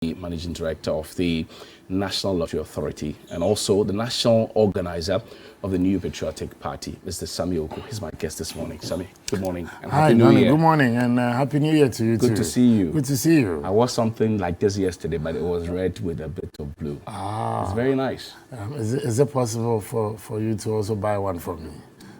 the Managing Director of the National Lottery Authority and also the national organizer of the New Patriotic Party, Mr. Sammi Awuku. He's my guest this morning. Sammi, good morning. And Hi, Donnie. Good morning and Happy New Year to you too. Good to see you. Good to see you. I wore something like this yesterday, but it was red with a bit of blue. It's very nice. Is it possible for you to also buy one for me?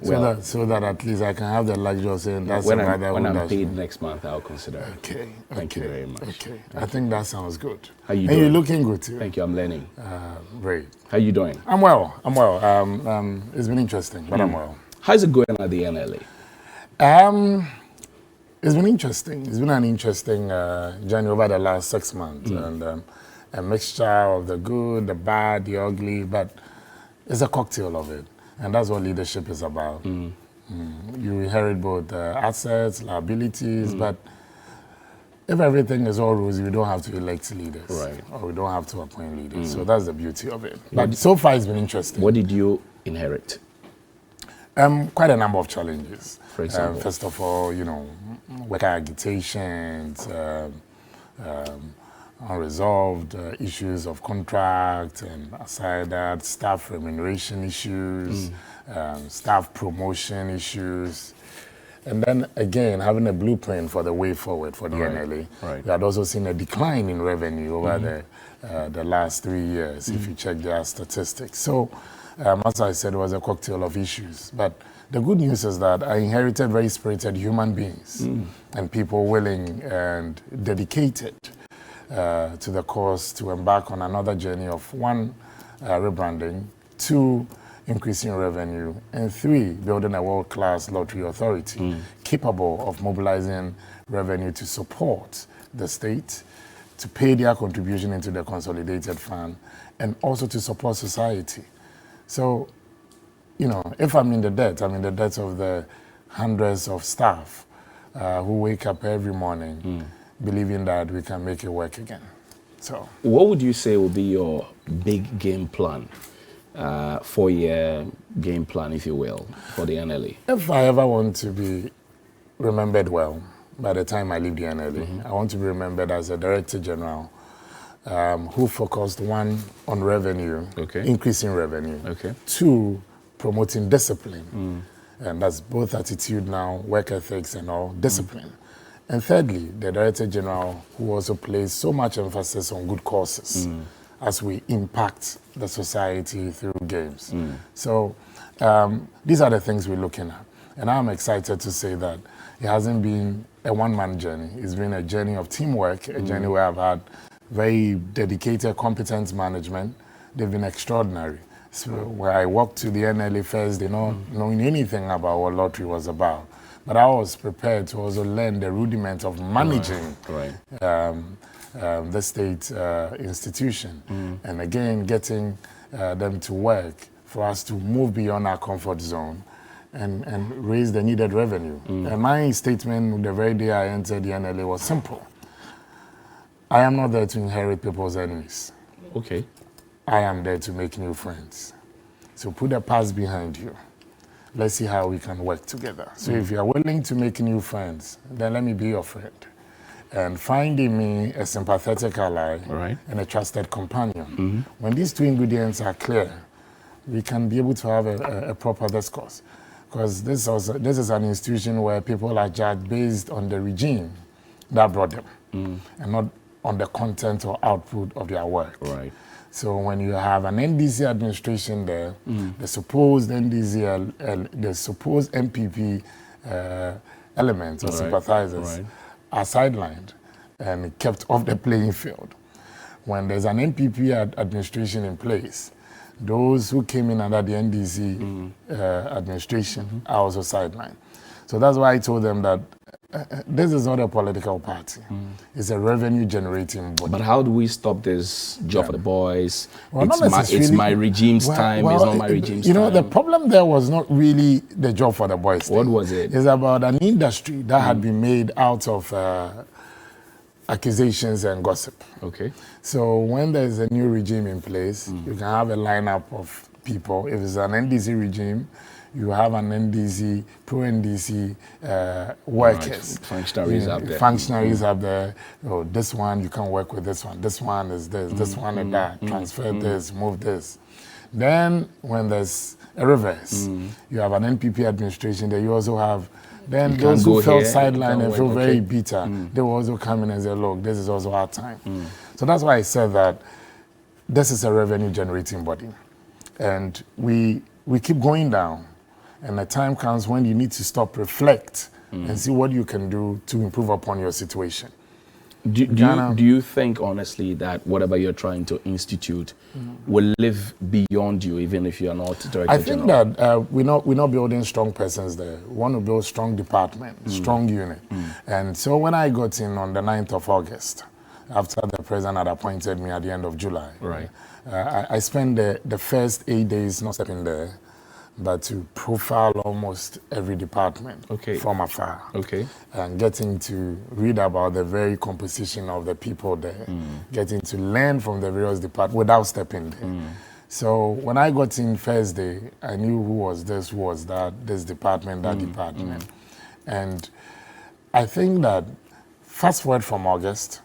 So that at least I can have the luxury of saying that's when I'm paid next month, I'll consider it. Okay. Thank you very much. Okay. I think that sounds good. How you and doing? You're looking good too. Thank you. I'm learning. Great. How you doing? I'm well. It's been interesting, but I'm well. How's it going at the NLA? It's been interesting. It's been an interesting journey over the last 6 months, and a mixture of the good, the bad, the ugly, but it's a cocktail of it. And that's what leadership is about. You inherit both assets, liabilities, but if everything is all rosy, we don't have to elect leaders. Right. Or we don't have to appoint leaders. So that's the beauty of it. But so far it's been interesting. What did you inherit? Quite a number of challenges. For example? First of all, worker agitations, unresolved issues of contract, and aside that, staff remuneration issues, staff promotion issues, and then again having a blueprint for the way forward for the NLA. Right. We had also seen a decline in revenue over the last 3 years, if you check their statistics. So, as I said, it was a cocktail of issues. But the good news is that I inherited very spirited human beings and people willing and dedicated to the cause to embark on another journey of 1, rebranding, 2, increasing revenue, and 3, building a world-class lottery authority capable of mobilizing revenue to support the state, to pay their contribution into the consolidated fund, and also to support society. So, if I'm in the debt, I'm in the debt of the hundreds of staff who wake up every morning believing that we can make it work again. So, what would you say would be your big game plan, 4-year game plan, if you will, for the NLA? If I ever want to be remembered well by the time I leave the NLA, I want to be remembered as a Director General who focused 1 on revenue, increasing revenue, 2, promoting discipline, and that's both attitudinal, work ethics, and all discipline. And thirdly, the Director General who also places so much emphasis on good causes as we impact the society through games. So these are the things we're looking at. And I'm excited to say that it hasn't been a one-man journey. It's been a journey of teamwork, a journey where I've had very dedicated, competent management. They've been extraordinary. So where I walked to the NLA first, not knowing anything about what lottery was about. But I was prepared to also learn the rudiment of managing the state institution. And again, getting them to work for us to move beyond our comfort zone and raise the needed revenue. And my statement the very day I entered the NLA was simple. I am not there to inherit people's enemies. Okay. I am there to make new friends. So put the past behind you. Let's see how we can work together. So if you are willing to make new friends, then let me be your friend. And finding me a sympathetic ally and a trusted companion. When these 2 ingredients are clear, we can be able to have a proper discourse. Because this is an institution where people are judged based on the regime that brought them, and not on the content or output of their work. Right. So when you have an NDC administration there, the supposed NDC, the supposed MPP elements or sympathizers are sidelined and kept off the playing field. When there's an MPP administration in place, those who came in under the NDC administration are also sidelined. So that's why I told them that this is not a political party. It's a revenue-generating body. But how do we stop this job for the boys? Well, it's my regime's time. It's not my regime's time. The problem there was not really the job for the boys. What was it? It's about an industry that had been made out of accusations and gossip. Okay. So when there's a new regime in place, you can have a lineup of people. If it's an NDC regime, you have an NDC, pro-NDC workers. Right. Functionaries up there. Functionaries up there. Oh, this one, you can work with this one. This one is this. This one is that. Transfer this, move this. Then when there's a reverse, you have an NPP administration that you also have. Then those who felt sidelined and feel very bitter, they will also come in and say, look, this is also our time. So that's why I said that this is a revenue generating body. And we keep going down. And the time comes when you need to stop, reflect, and see what you can do to improve upon your situation. Do you think, honestly, that whatever you're trying to institute will live beyond you, even if you're not Director I think General? that we're not building strong persons there. We want to build strong department, strong unit. And so when I got in on the 9th of August, after the president had appointed me at the end of July, right. I spent the first 8 days not stepping there, but to profile almost every department from afar. Okay. And getting to read about the very composition of the people there, getting to learn from the various departments without stepping there. So when I got in first day, I knew who was this, who was that, this department, that department. And I think that fast forward from August,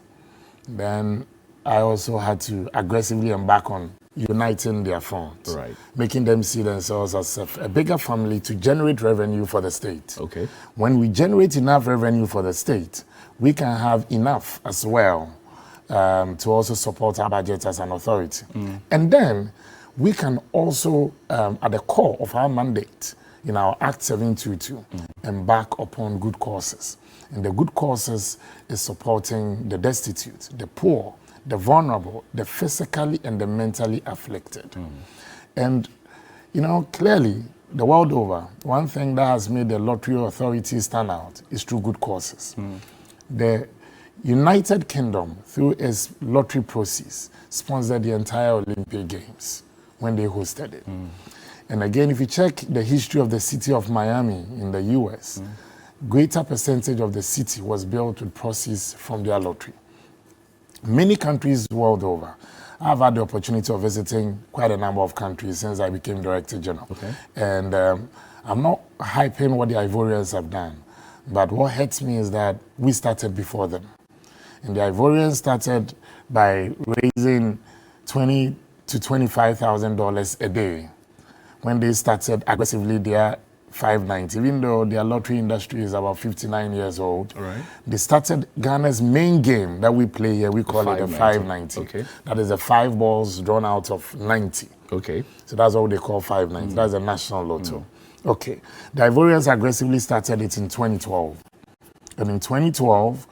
then I also had to aggressively embark on uniting their funds, making them see themselves as a bigger family to generate revenue for the state. Okay. When we generate enough revenue for the state, we can have enough as well to also support our budget as an authority. And then we can also, at the core of our mandate in our Act 722, embark upon good causes. And the good causes is supporting the destitute, the poor, the vulnerable, the physically and the mentally afflicted. And, you know, clearly, the world over, one thing that has made the lottery authority stand out is through good causes. The United Kingdom, through its lottery proceeds, sponsored the entire Olympic Games when they hosted it. And again, if you check the history of the city of Miami in the US, greater percentage of the city was built with proceeds from their lottery. Many countries world over. I've had the opportunity of visiting quite a number of countries since I became Director General. And I'm not hyping what the Ivorians have done, but what hurts me is that we started before them. And the Ivorians started by raising $20,000 to $25,000 a day. When they started aggressively, their 590, even though their lottery industry is about 59 years old, they started Ghana's main game that we play here. We call it the 590. That is the 5 balls drawn out of 90. So that's what they call 590. That's a national lotto. The Ivorians aggressively started it in 2012. And in 2012,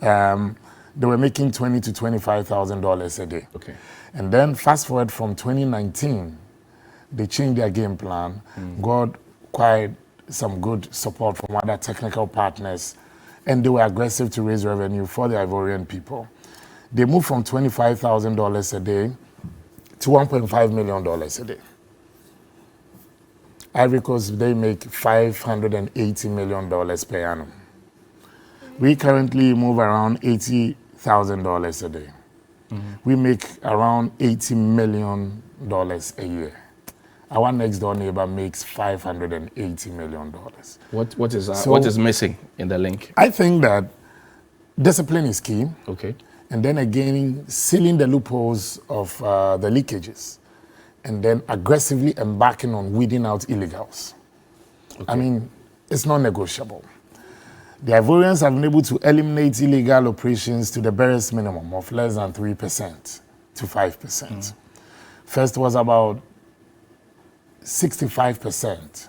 they were making $20,000 to $25,000 a day. And then fast forward from 2019, they changed their game plan, got quite some good support from other technical partners, and they were aggressive to raise revenue for the Ivorian people. They moved from $25,000 a day to $1.5 million a day. Ivory Coast, they make $580 million per annum. We currently move around $80,000 a day. We make around $80 million a year. Our next door neighbor makes $580 million. What is that? So, what is missing in the link? I think that discipline is key. And then again, sealing the loopholes of the leakages. And then aggressively embarking on weeding out illegals. I mean, it's not negotiable. The Ivorians have been able to eliminate illegal operations to the barest minimum of less than 3% to 5%. First was about 65%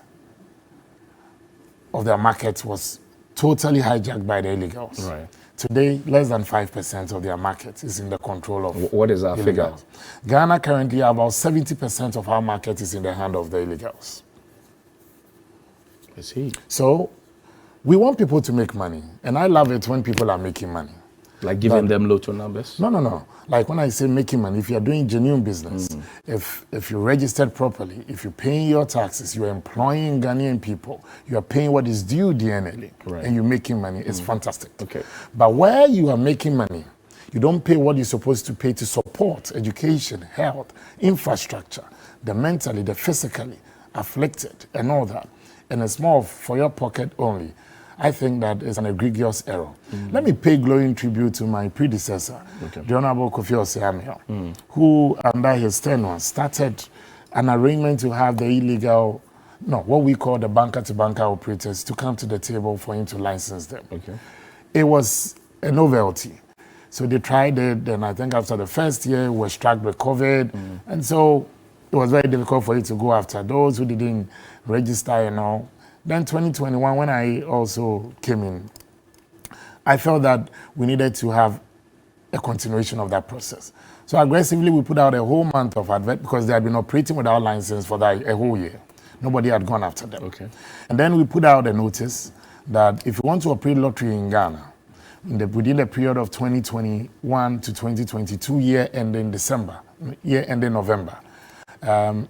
of their market was totally hijacked by the illegals. Today, less than 5% of their market is in the control of What is our figure? Ghana currently, about 70% of our market is in the hand of the illegals. I see. So, we want people to make money. And I love it when people are making money. Like giving them lotto numbers? No. Like when I say making money, if you're doing genuine business, if you're registered properly, if you're paying your taxes, you're employing Ghanaian people, you're paying what is due DNLA, and you're making money, it's fantastic. But where you are making money, you don't pay what you're supposed to pay to support education, health, infrastructure, the mentally, the physically afflicted, and all that. and it's more for your pocket only, I think that is an egregious error. Let me pay glowing tribute to my predecessor, the Honorable Kofi Sammi, who, under his tenure, started an arrangement to have the illegal, what we call the banker-to-banker operators to come to the table for him to license them. It was a novelty. So they tried it, and I think after the first year, we were struck with COVID, and so it was very difficult for you to go after those who didn't register and all. Then 2021, when I also came in, I felt that we needed to have a continuation of that process. So aggressively, we put out a whole month of advert because they had been operating without license for a whole year. Nobody had gone after them. And then we put out a notice that if you want to operate lottery in Ghana, within the period of 2021 to 2022, year ending November,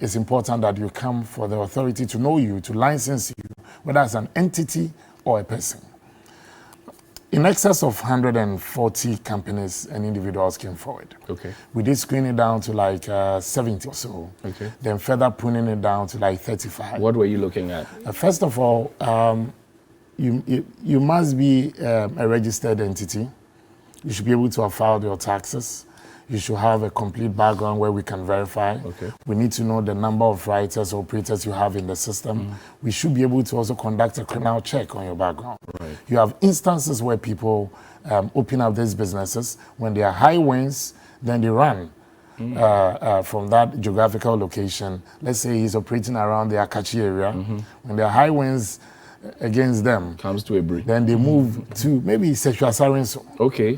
it's important that you come for the authority to know you, to license you, whether it's an entity or a person. In excess of 140 companies and individuals came forward. We did screen it down to like 70 or so. Then further pruning it down to like 35. What were you looking at? First of all, you must be a registered entity. You should be able to have filed your taxes. You should have a complete background where we can verify. We need to know the number of writers or operators you have in the system. We should be able to also conduct a criminal check on your background. You have instances where people open up these businesses. When there are high winds, then they run from that geographical location. Let's say he's operating around the Akachi area. When there are high winds against them, comes to a break, then they move to maybe sexual sarenso.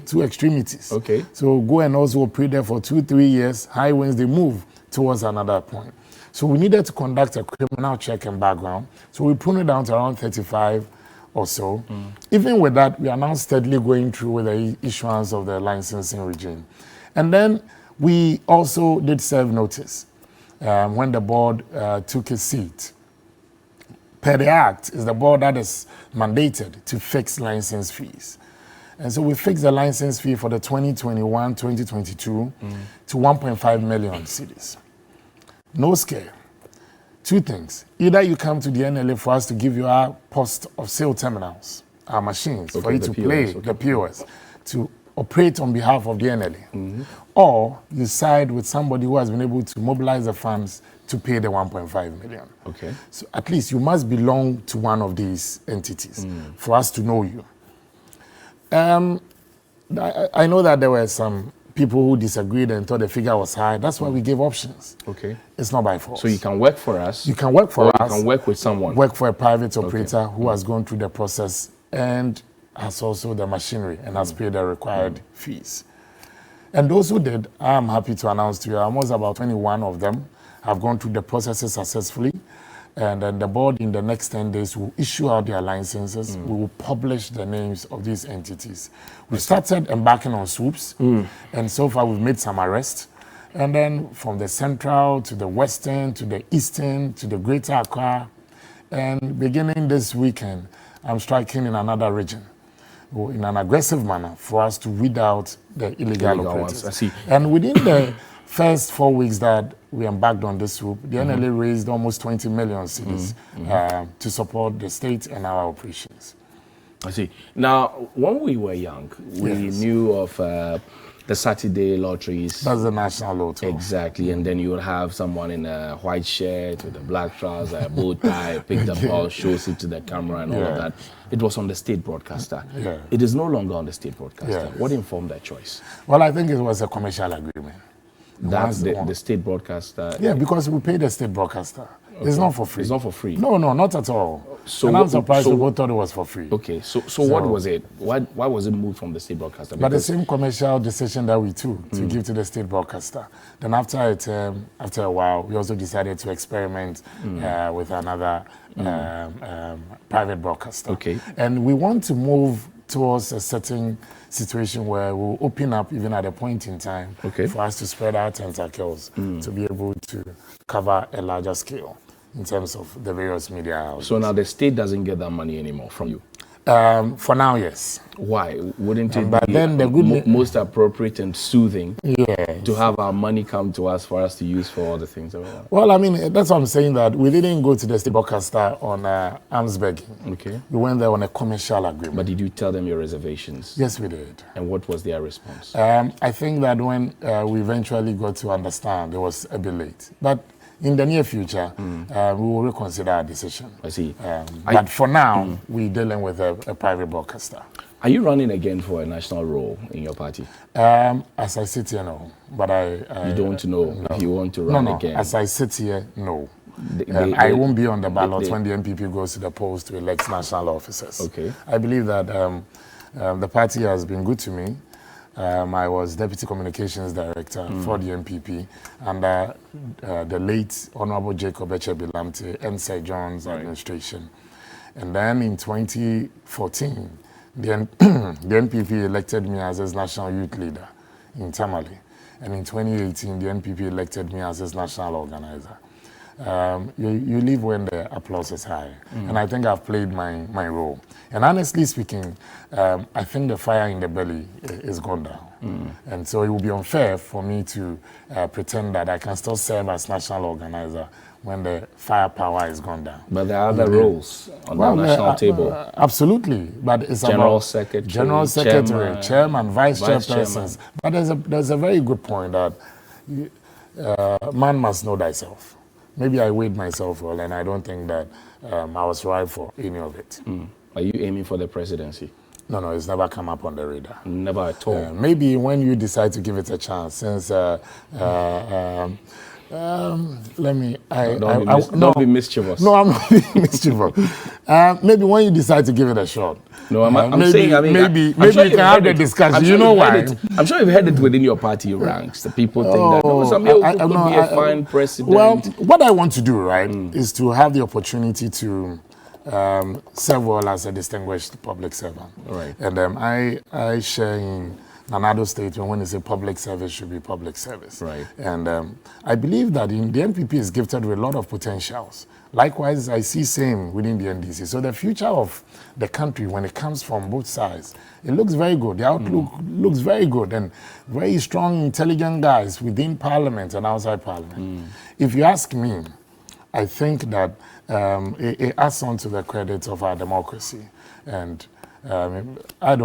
To extremities. So go and also operate there for 2-3 years. High winds, they move towards another point. So we needed to conduct a criminal check and background. So we pruned it down to around 35 or so. Even with that, we are now steadily going through with the issuance of the licensing regime. And then we also did serve notice when the board took a seat. Per the Act, is the board that is mandated to fix license fees. And so we fixed the license fee for the 2021-2022 to 1.5 million cedis. No scare. Two things. Either you come to the NLA for us to give you our post of sale terminals, our machines, for you to play the POS, to operate on behalf of the NLA. Or you side with somebody who has been able to mobilize the funds to pay the 1.5 million. So at least you must belong to one of these entities for us to know you. I know that there were some people who disagreed and thought the figure was high. That's why we gave options. It's not by force. So you can work for us. You can work for us. You can work with someone. Work for a private operator who has gone through the process and has also the machinery and has paid the required fees. And those who did, I'm happy to announce to you, almost about 21 of them have gone through the processes successfully. And then the board in the next 10 days will issue out their licenses. We will publish the names of these entities. We started embarking on swoops, and so far we've made some arrests. And then from the central to the western to the eastern to the greater Accra. And beginning this weekend, I'm striking in another region in an aggressive manner for us to weed out the illegal operators. I see. And within the first 4 weeks that we embarked on this swoop, the NLA raised almost 20 million cedis to support the state and our operations. I see. Now, when we were young, we knew of the Saturday lotteries. That's the national lotto. Exactly. And then you would have someone in a white shirt with a black trouser, a bow tie, pick the ball, shows it to the camera and all of that. It was on the state broadcaster. It is no longer on the state broadcaster. What informed that choice? Well, I think it was a commercial agreement. That's the state broadcaster? Yeah, because we pay the state broadcaster. It's not for free. It's not for free? No, not at all. So and I'm surprised we both thought it was for free. So what was it? Why was it moved from the state broadcaster? But the same commercial decision that we took to give to the state broadcaster. Then after a while, we also decided to experiment with another private broadcaster. And we want to move towards a certain situation where we'll open up even at a point in time for us to spread our tentacles to be able to cover a larger scale in terms of the various media houses. So now the state doesn't get that money anymore from you? For now, yes. Why? Wouldn't it But be then the good most appropriate and soothing yes. to have our money come to us for us to use for all the things that we want? Well, I mean, that's what I'm saying, that we didn't go to the state broadcaster on arms begging. Okay. We went there on a commercial agreement. But did you tell them your reservations? Yes, we did. And what was their response? I think that when we eventually got to understand, it was a bit late. But in the near future, we will reconsider our decision. I see. But for now, we're dealing with a private broadcaster. Are you running again for a national role in your party? As I sit here, no. But you don't know if you want to run again? As I sit here, no. I won't be on the ballot when the NPP goes to the polls to elect national officers. Okay. I believe that the party has been good to me. I was Deputy Communications Director for the NPP under the late Honorable Jacob Echebilamte and Sir John's administration. And then in 2014, the NPP elected me as its national youth leader in Tamale. And in 2018, the NPP elected me as its national organizer. You leave when the applause is high. And I think I've played my role. And honestly speaking, I think the fire in the belly is gone down. And so it would be unfair for me to pretend that I can still serve as national organizer when the firepower is gone down. But there are other roles on the national table. Absolutely. But it's General about Secretary, General Secretary, Chairman, Vice Chairpersons. But there's a very good point that man must know thyself. Maybe I weighed myself well, and I don't think that I was right for any of it. Are you aiming for the presidency? No, it's never come up on the radar. Never at all? Maybe when you decide to give it a chance, since let me. Don't be mischievous. No, I'm not being mischievous. Maybe when you decide to give it a shot. No, I'm saying. I mean, maybe sure you can have the discussion. You know why? I'm sure you've heard it within your party ranks. The people think that Sammi could be a fine president. Well, what I want to do, right, is to have the opportunity to serve well as a distinguished public servant. Right. And I share in Nanado statement when they say public service should be public service. Right. And I believe that the NPP is gifted with a lot of potentials. Likewise, I see same within the NDC. So the future of the country, when it comes from both sides, it looks very good. The outlook looks very good, and very strong, intelligent guys within Parliament and outside Parliament. If you ask me, I think that it adds on to the credit of our democracy. And I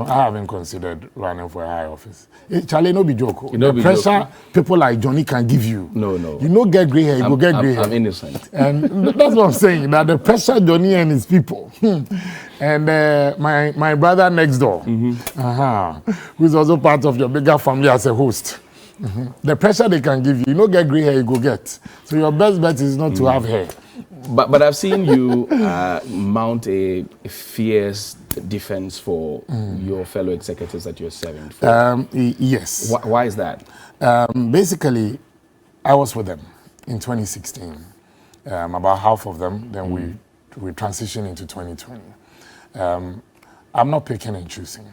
haven't considered running for a high office. Charlie, no be joke. The pressure people like Johnny can give you. No. You no get grey hair, you go get grey hair. I'm innocent. And that's what I'm saying. That the pressure Johnny and his people, and my brother next door, who's also part of your bigger family as a host. The pressure they can give you, you no get grey hair, you go get. So your best bet is not to have hair. But I've seen you mount a fierce defense for your fellow executives that you're serving for. Yes. Why is that? Basically, I was with them in 2016. About half of them. Then we transitioned into 2020. I'm not picking and choosing.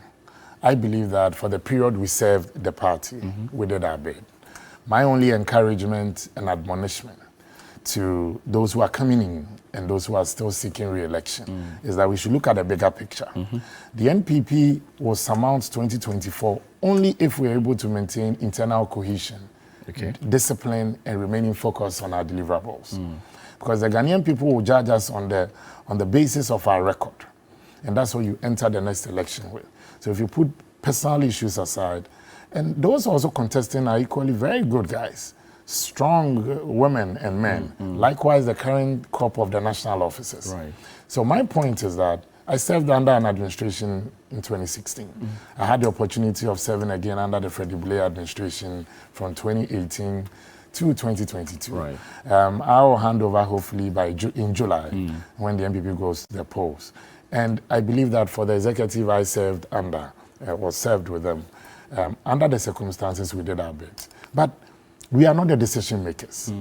I believe that for the period we served the party, we did our bit. My only encouragement and admonishment to those who are coming in and those who are still seeking re-election is that we should look at the bigger picture. The NPP will surmount 2024 only if we're able to maintain internal cohesion, discipline, and remaining focused on our deliverables. Because the Ghanaian people will judge us on the basis of our record. And that's what you enter the next election with. So if you put personal issues aside, and those also contesting are equally very good guys, strong women and men. Likewise, the current crop of the national officers. Right. So my point is that I served under an administration in 2016. I had the opportunity of serving again under the Freddie Blair administration from 2018 to 2022. Right. I'll hand over hopefully in July when the NPP goes to the polls. And I believe that for the executive I served under, was served with them, under the circumstances we did our bit. But we are not the decision makers.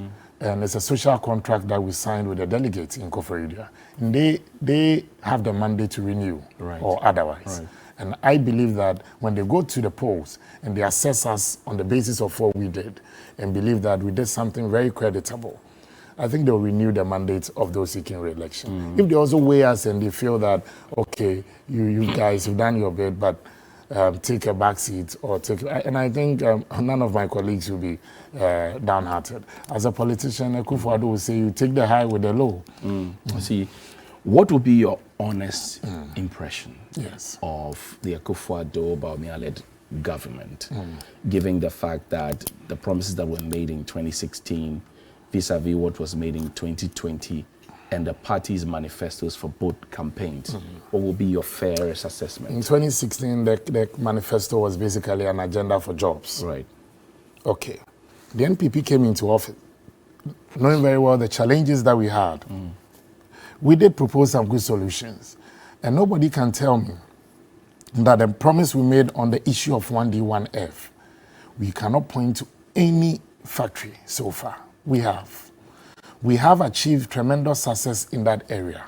And it's a social contract that we signed with the delegates in Collaborator. And they have the mandate to renew or otherwise. Right. And I believe that when they go to the polls and they assess us on the basis of what we did and believe that we did something very creditable, I think they'll renew the mandate of those seeking re-election. If they also weigh us and they feel that, okay, you guys, you've done your bit, but take a back seat or take, and I think none of my colleagues will be downhearted. As a politician, Akufo-Addo will say, you take the high with the low. See, what would be your honest impression of the Akufo-Addo Bawumia-led government, given the fact that the promises that were made in 2016 vis-a-vis what was made in 2020 and the party's manifestos for both campaigns? What will be your fairest assessment? In 2016, the manifesto was basically an agenda for jobs. Right. Okay. The NPP came into office, knowing very well the challenges that we had. We did propose some good solutions. And nobody can tell me that the promise we made on the issue of 1D, 1F, we cannot point to any factory so far. We have achieved tremendous success in that area.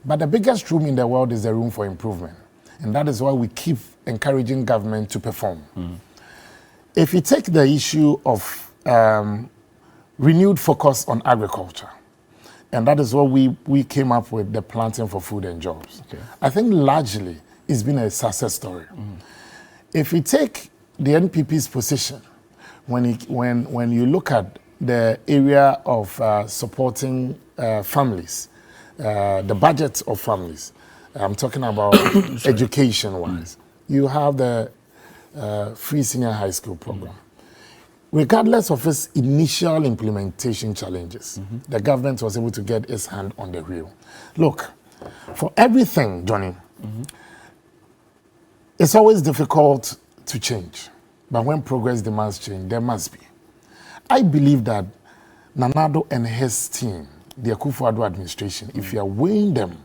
But the biggest room in the world is the room for improvement. And that is why we keep encouraging government to perform. If you take the issue of renewed focus on agriculture, and that is what we came up with, the planting for food and jobs. I think largely it's been a success story. If you take the NPP's position, when you look at the area of supporting families, the budget of families, I'm talking about education-wise. You have the free senior high school program. Regardless of its initial implementation challenges, the government was able to get its hand on the wheel. Look, for everything, Johnny, it's always difficult to change. But when progress demands change, there must be. I believe that Nanado and his team, the Akufo-Addo administration, if you are weighing them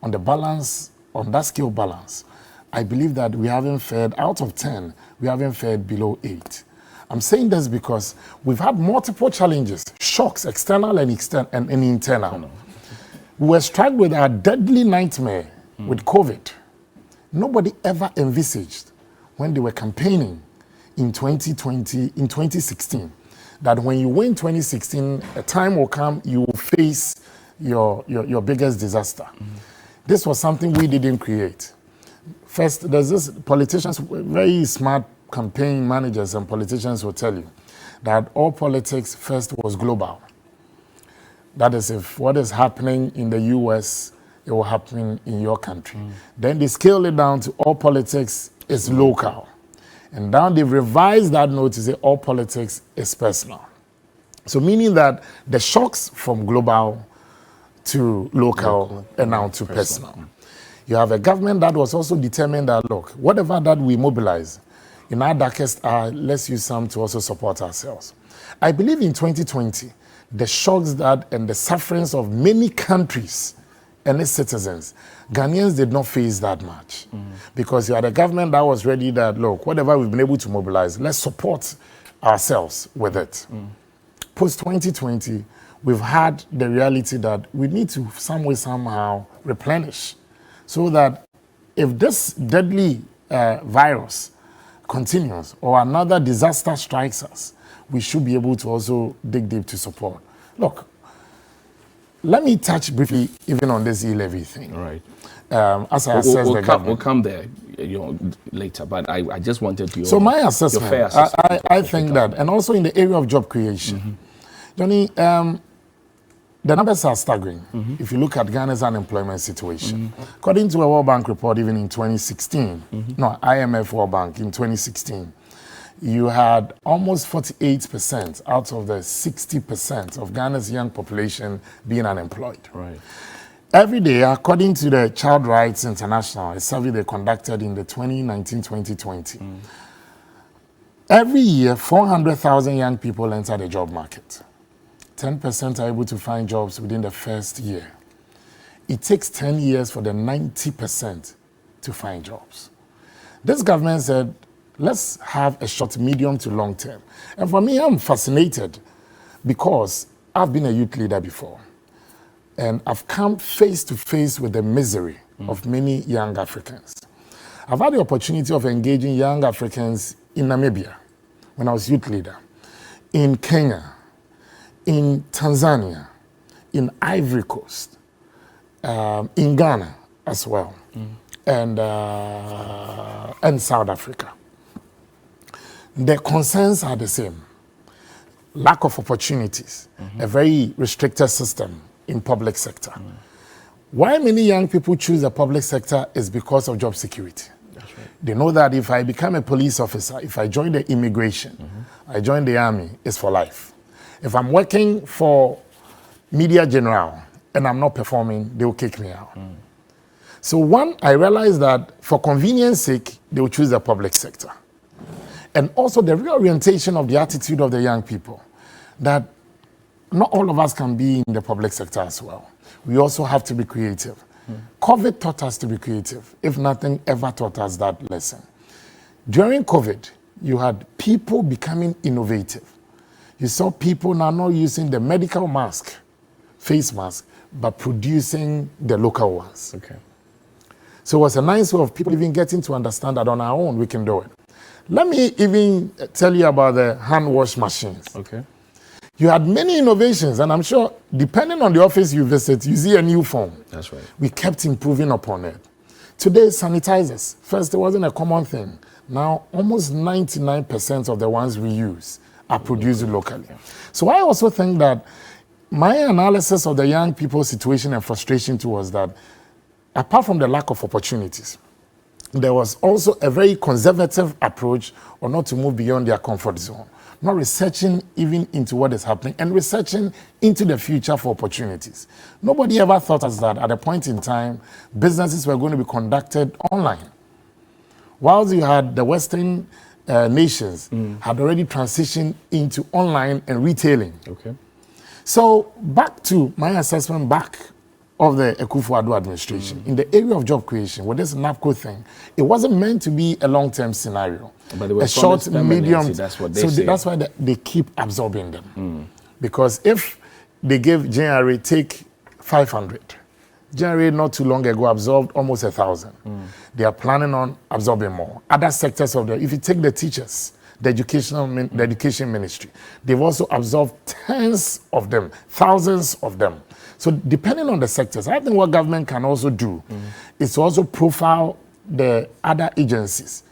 on the balance, on that scale balance, I believe that we haven't fared, out of 10, we haven't fared below 8. I'm saying this because we've had multiple challenges, shocks, external and internal. We were struck with our deadly nightmare with COVID. Nobody ever envisaged when they were campaigning in 2020, in 2016, that when you win 2016, a time will come, you will face your biggest disaster. This was something we didn't create. First, there's this politicians, very smart campaign managers and politicians will tell you that all politics first was global. That is, if what is happening in the US, it will happen in your country. Then they scale it down to all politics is local. And now they've revised that note to say all politics is personal. So meaning that the shocks from global to local and now to personal. You have a government that was also determined that, look, whatever that we mobilize, in our darkest hour, let's use some to also support ourselves. I believe in 2020, the shocks that and the sufferings of many countries and its citizens, Ghanaians did not face that much. Because you had a government that was ready that, look, whatever we've been able to mobilize, let's support ourselves with it. Post-2020, we've had the reality that we need to some way, somehow replenish so that if this deadly virus continues or another disaster strikes us, we should be able to also dig deep to support. Look, let me touch briefly even on this E-levy thing. Right. As I assess the government. We'll come there, later. But I just wanted your. So my assessment, your fair assessment I think that, and also in the area of job creation, Johnny, the numbers are staggering. If you look at Ghana's unemployment situation, according to a World Bank report, even in 2016, no, IMF World Bank in 2016. You had almost 48% out of the 60% of Ghana's young population being unemployed. Right. Every day, according to the Child Rights International, a survey they conducted in the 2019-2020, every year, 400,000 young people enter the job market. 10% are able to find jobs within the first year. It takes 10 years for the 90% to find jobs. This government said, let's have a short, medium to long term. And for me, I'm fascinated because I've been a youth leader before. And I've come face to face with the misery of many young Africans. I've had the opportunity of engaging young Africans in Namibia when I was youth leader, in Kenya, in Tanzania, in Ivory Coast, in Ghana as well, and South Africa. The concerns are the same. Lack of opportunities, a very restricted system in public sector. Why many young people choose the public sector is because of job security. That's right. They know that if I become a police officer, if I join the immigration, I join the army, it's for life. If I'm working for Media General and I'm not performing, they will kick me out. So one, I realized that for convenience sake, they will choose the public sector. And also the reorientation of the attitude of the young people, that not all of us can be in the public sector as well. We also have to be creative. COVID taught us to be creative, if nothing ever taught us that lesson. During COVID, you had people becoming innovative. You saw people now not using the medical mask, face mask, but producing the local ones. Okay. So it was a nice way of people even getting to understand that on our own we can do it. Let me even tell you about the hand wash machines. Okay. You had many innovations, and I'm sure, depending on the office you visit, you see a new form. That's right. We kept improving upon it. Today, sanitizers. First, it wasn't a common thing. Now, almost 99% of the ones we use are produced locally. Yeah. So I also think that my analysis of the young people's situation and frustration too was that, apart from the lack of opportunities, there was also a very conservative approach or not to move beyond their comfort zone. Not researching even into what is happening and researching into the future for opportunities. Nobody ever thought us that at a point in time, businesses were going to be conducted online. Whilst you had the Western nations had already transitioned into online and retailing. Okay. So back to my assessment of the Akufo-Addo administration, in the area of job creation, with this NAPCO thing, it wasn't meant to be a long-term scenario. But a short, medium. That's what they say. That's why they keep absorbing them. Because if they give JRA, take 500, JRA not too long ago absorbed almost 1,000. They are planning on absorbing more. Other sectors of if you take the teachers, the education ministry, they've also absorbed tens of them, thousands of them. So depending on the sectors, I think what government can also do is to also profile the other agencies.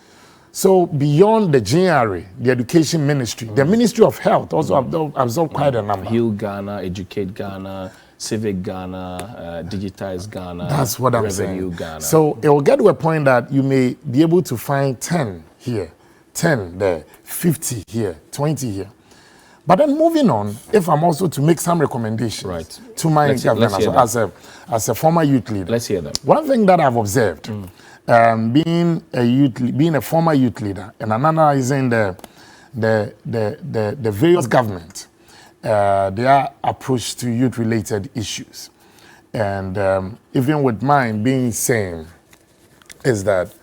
So beyond the GRA, the education ministry, the Ministry of Health also absorbed quite a number. Heal Ghana, Educate Ghana, Civic Ghana, Digitize Ghana. That's what I'm saying. Ghana. So it will get to a point that you may be able to find 10 here, 10 there, 50 here, 20 here. But then moving on, if I'm also to make some recommendations to my government as a former youth leader. Let's hear that. One thing that I've observed, being a former youth leader and analyzing the various government, their approach to youth-related issues, and even with mine being same, is that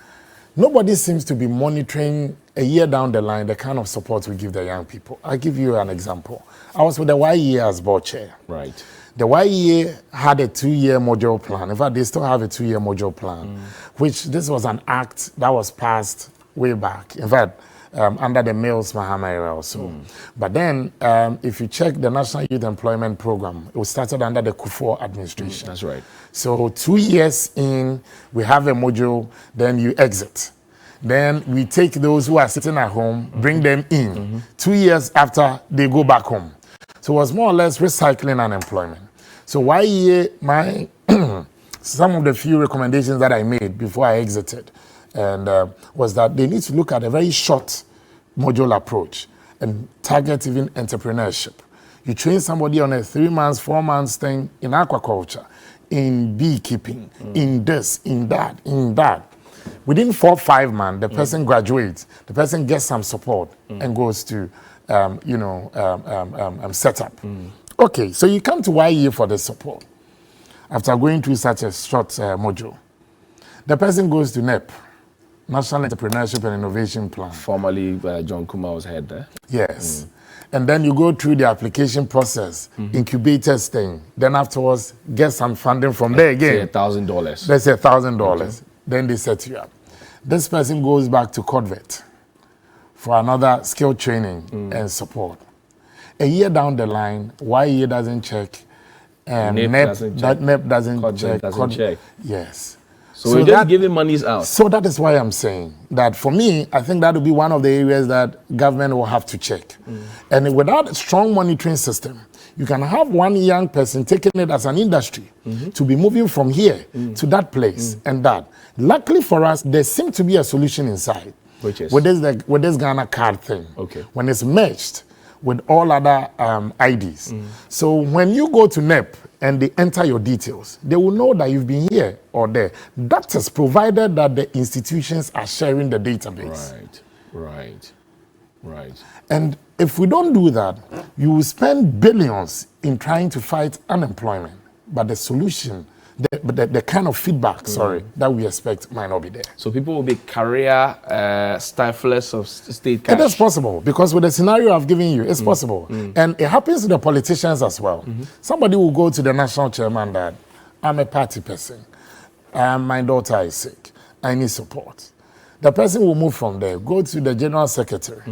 nobody seems to be monitoring a year down the line the kind of support we give the young people. I'll give you an example. I was with the YEA as board chair. Right. The YEA had a 2-year module plan. In fact, they still have a 2-year module plan, which this was an act that was passed way back. In fact, under the Mills Mahama era also. But then, if you check the National Youth Employment Program, it was started under the Kufuor administration. That's right. So 2 years in, we have a module, then you exit. Then we take those who are sitting at home, bring them in. 2 years after, they go back home. So it was more or less recycling unemployment. So YEA, some of the few recommendations that I made before I exited, and was that they need to look at a very short module approach and target even entrepreneurship. You train somebody on a 3 months, 4 months thing in aquaculture, in beekeeping, in this, in that, in that. Within 4 or 5 months, the person graduates, the person gets some support and goes to, set up. Okay, so you come to YEA for the support. After going through such a short module, the person goes to NEP, National Entrepreneurship and Innovation Plan. Formerly, John Kuma was head there. Yes. And then you go through the application process, incubators thing. Then afterwards, get some funding from there again. Say $1,000. Let's say $1,000. Then they set you up. This person goes back to Codvet for another skill training and support. A year down the line, YEA doesn't check NEP doesn't check. Yes. So we're just giving monies out. So that is why I'm saying that for me, I think that would be one of the areas that government will have to check. And without a strong monitoring system, you can have one young person taking it as an industry to be moving from here to that place and that. Luckily for us, there seems to be a solution inside. Which is? With this Ghana card thing. Okay. When it's merged with all other IDs. So when you go to NEP and they enter your details, they will know that you've been here or there. That is provided that the institutions are sharing the database. Right. And if we don't do that, you will spend billions in trying to fight unemployment. But the solution, the kind of feedback, that we expect might not be there. So people will be career stiflers of state cash. It is possible, because with the scenario I've given you, it's possible. And it happens to the politicians as well. Somebody will go to the national chairman that, I'm a party person, my daughter is sick, I need support. The person will move from there, go to the general secretary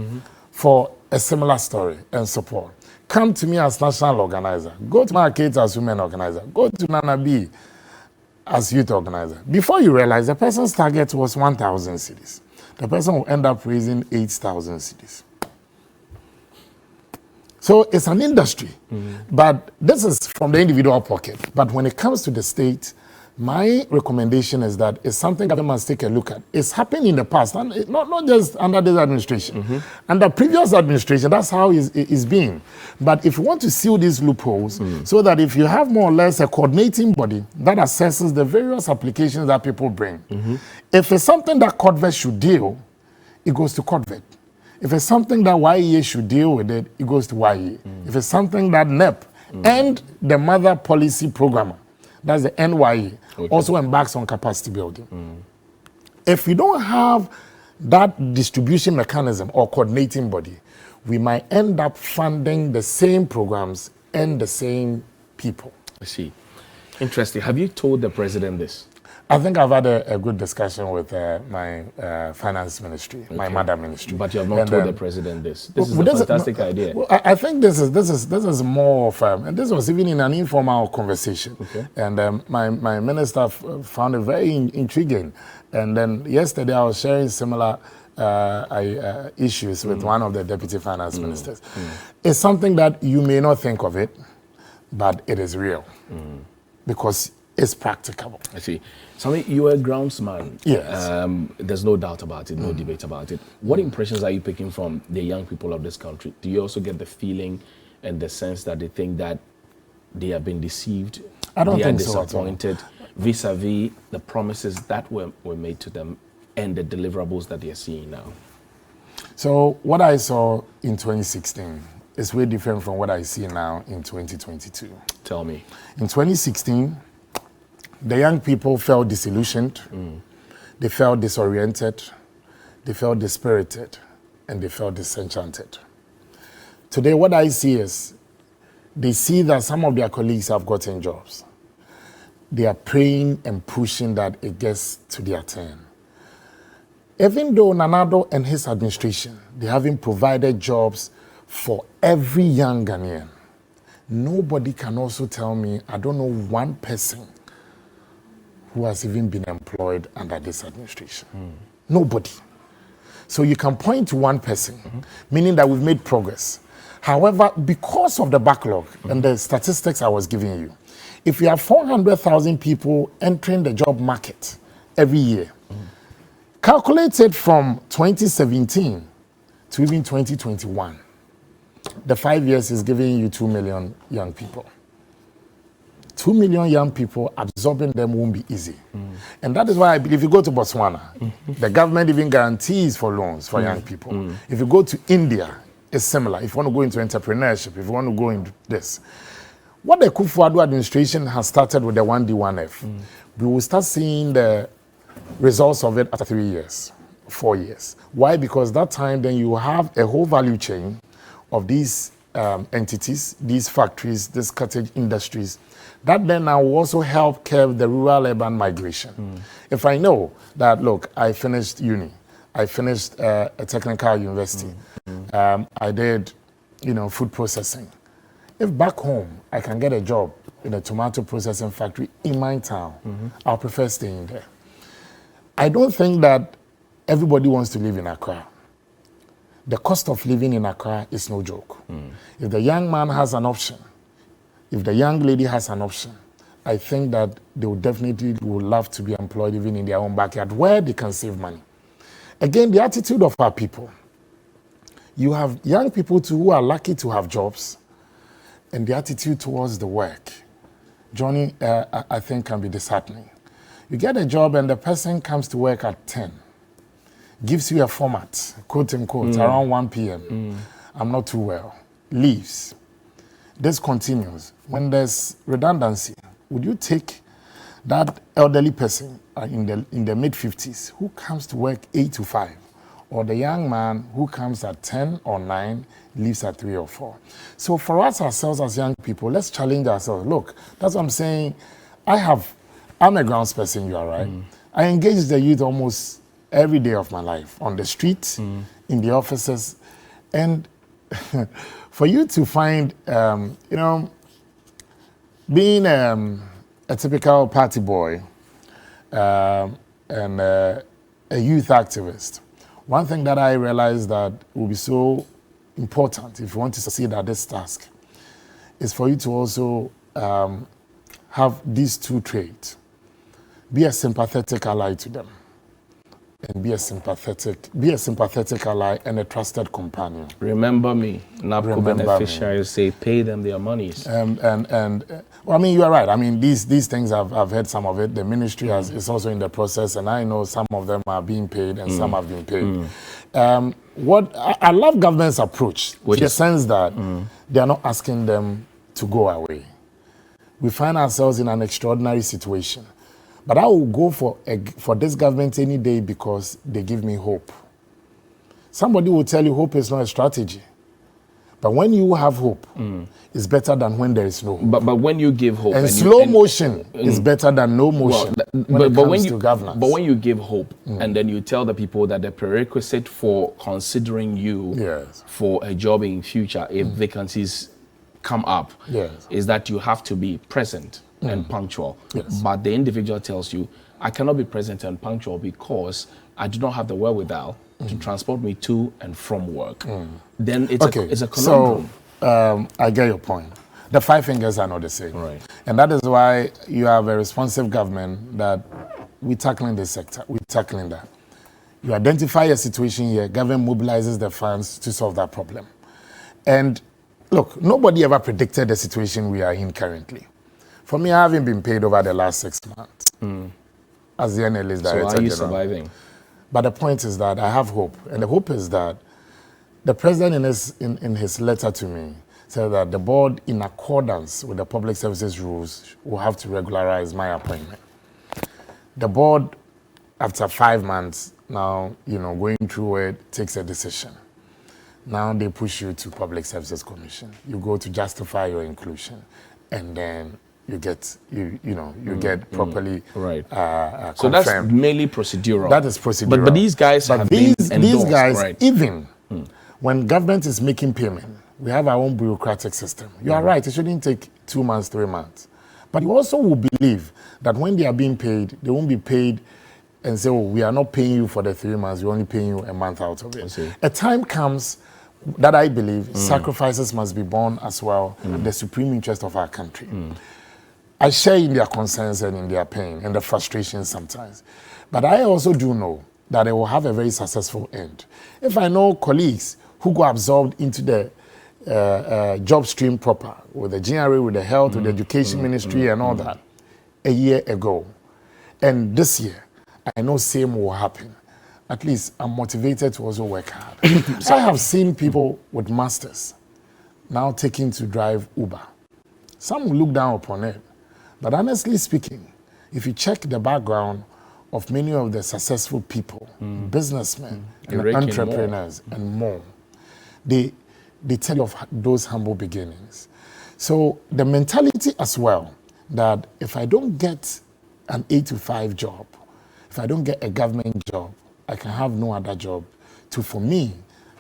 for a similar story and support. Come to me as national organizer, go to Market as women organizer, go to Nana B as youth organizer. Before you realize, the person's target was 1,000 cedis. The person will end up raising 8,000 cedis. So it's an industry, but this is from the individual pocket. But when it comes to the state, my recommendation is that it's something government must take a look at. It's happened in the past, and not just under this administration. Under previous administration, that's how it's been. But if you want to seal these loopholes, so that if you have more or less a coordinating body that assesses the various applications that people bring, if it's something that CODVET should deal, it goes to CODVET. If it's something that YEA should deal with it, it goes to YEA. If it's something that NEP and the mother policy programmer, that's the NYE, also embarks on capacity building. If we don't have that distribution mechanism or coordinating body, we might end up funding the same programs and the same people. I see. Interesting. Have you told the president this? I think I've had a good discussion with my finance ministry, my mother ministry. But you have not told the president this. This is a fantastic idea. Well, I think this is more of and this was even in an informal conversation. And my minister found it very intriguing. And then yesterday I was sharing similar issues with one of the deputy finance ministers. It's something that you may not think of it, but it is real because it's practicable. I see. Sammi, you're a groundsman. Yes. There's no doubt about it, no debate about it. What impressions are you picking from the young people of this country? Do you also get the feeling and the sense that they think that they have been deceived? I don't think so. They are disappointed vis-a-vis the promises that were made to them and the deliverables that they are seeing now? So what I saw in 2016 is way different from what I see now in 2022. Tell me. In 2016, the young people felt disillusioned, they felt disoriented, they felt dispirited, and they felt disenchanted. Today, what I see is they see that some of their colleagues have gotten jobs. They are praying and pushing that it gets to their turn. Even though Nanado and his administration, they haven't provided jobs for every young Ghanaian, nobody can also tell me, I don't know one person who has even been employed under this administration. Nobody. So you can point to one person, meaning that we've made progress. However, because of the backlog and the statistics I was giving you, if you have 400,000 people entering the job market every year, calculated from 2017 to even 2021, the 5 years is giving you 2 million young people. 2 million young people, absorbing them won't be easy. And that is why I believe if you go to Botswana, the government even guarantees for loans for young people. If you go to India, it's similar. If you want to go into entrepreneurship, if you want to go into this. What the Kufuor administration has started with the 1D, 1F, we will start seeing the results of it after 3 years, 4 years. Why? Because that time then you have a whole value chain of these entities, these factories, these cottage industries, that then now will also help curb the rural-urban migration. If I know that, look, I finished uni, I finished a technical university, I did, food processing. If back home I can get a job in a tomato processing factory in my town, I'll prefer staying there. I don't think that everybody wants to live in Accra. The cost of living in Accra is no joke. If the young man has an option, if the young lady has an option, I think that they would definitely would love to be employed even in their own backyard where they can save money. Again, the attitude of our people. You have young people too who are lucky to have jobs, and the attitude towards the work, Johnny, I think can be disheartening. You get a job and the person comes to work at 10, gives you a format, quote unquote, around 1 p.m. I'm not too well, leaves. This continues. When there's redundancy, would you take that elderly person in the mid-50s who comes to work 8 to 5, or the young man who comes at 10 or 9, leaves at 3 or 4? So for us ourselves as young people, let's challenge ourselves. Look, that's what I'm saying. I'm a grounds person, you are right. I engage the youth almost every day of my life, on the street, in the offices. And for you to find, being a typical party boy and a youth activist, one thing that I realized that will be so important if you want to succeed at this task is for you to also have these two traits. Be a sympathetic ally to them, and be a sympathetic ally and a trusted companion. Remember me. NABCO beneficiaries say pay them their monies. Well, I mean, you are right. I mean, these things I've heard some of it. The ministry is also in the process, and I know some of them are being paid and some have been paid. What I love government's approach, in the sense that they are not asking them to go away. We find ourselves in an extraordinary situation. But I will go for this government any day because they give me hope. Somebody will tell you hope is not a strategy. But when you have hope, it's better than when there is no hope. But when you give hope... And slow motion is better than no motion when it comes to governance. But when you give hope, and then you tell the people that the prerequisite for considering you for a job in future, if vacancies come up, is that you have to be present and punctual. But the individual tells you, I cannot be present and punctual because I do not have the wherewithal to transport me to and from work. Then it's a conundrum. So I get your point. The 5 fingers are not the same. Right. And that is why you have a responsive government that we're tackling this sector, we're tackling that. You identify a situation here, government mobilizes the funds to solve that problem. And look, nobody ever predicted the situation we are in currently. For me, I haven't been paid over the last 6 months as the NLA's Director General. So are you surviving? But the point is that I have hope. And the hope is that the President in his letter to me said that the board, in accordance with the public services rules, will have to regularize my appointment. The board, after 5 months, now, going through it, takes a decision. Now they push you to Public Services Commission. You go to justify your inclusion, and then you get get properly confirmed. So that's mainly procedural. That is procedural. But these guys have been endorsed, these guys, right? Even when government is making payment, we have our own bureaucratic system. You are right, it shouldn't take 2 months, 3 months. But you also will believe that when they are being paid, they won't be paid and say, oh, we are not paying you for the 3 months, we're only paying you a month out of it. A time comes that I believe sacrifices must be borne as well in the supreme interest of our country. I share in their concerns and in their pain and the frustration sometimes. But I also do know that it will have a very successful end. If I know colleagues who got absorbed into the job stream proper, with the GRA, with the health, with the education ministry and all that, a year ago, and this year, I know same will happen. At least I'm motivated to also work hard. So I have seen people with masters now taking to drive Uber. Some will look down upon it. But honestly speaking, if you check the background of many of the successful people, businessmen and entrepreneurs and more, they tell you of those humble beginnings. So the mentality as well, that if I don't get an 8 to 5 job, if I don't get a government job, I can have no other job. For me,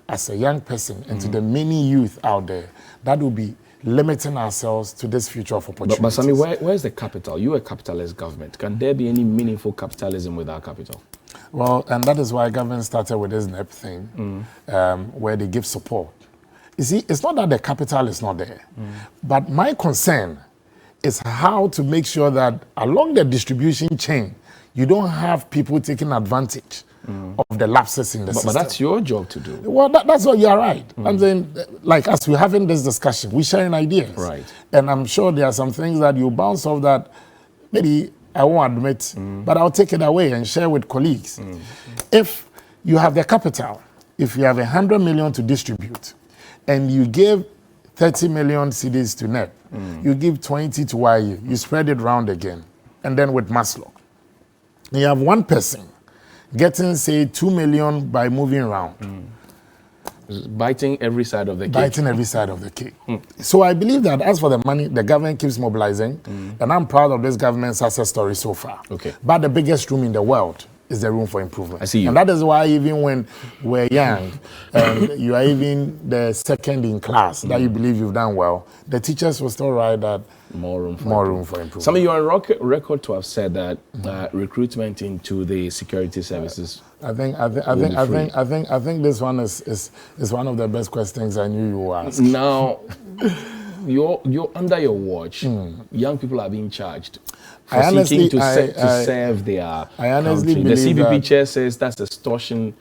as a young person, and to the many youth out there, that will be limiting ourselves to this future of opportunities. But Sammi, where's the capital? You're a capitalist government. Can there be any meaningful capitalism without capital? Well, and that is why government started with this NEP thing, where they give support. You see, it's not that the capital is not there, but my concern is how to make sure that along the distribution chain, you don't have people taking advantage of the lapses in the system. But that's your job to do. Well, that's what you're right. I'm saying, like, as we're having this discussion, we're sharing ideas. Right. And I'm sure there are some things that you bounce off that maybe I won't admit, but I'll take it away and share with colleagues. If you have the capital, if you have 100 million to distribute, and you give 30 million CDs to NEP, you give 20 to YE, you spread it around again, and then with Maslow. You have one person getting, say, 2 million by moving around. Biting every side of the cake. Biting every side of the cake. So I believe that as for the money, the government keeps mobilizing, and I'm proud of this government's success story so far. Okay. But the biggest room in the world is the room for improvement. I see you. And that is why even when we're young, and you are even the second in class, that you believe you've done well, the teachers will still write that more room for improvement. Some of you are on record to have said that recruitment into the security services. I think this one is one of the best questions I knew you would ask. Now, you're under your watch. Young people are being charged for seeking to serve their country. The CPP chair says that's extortion.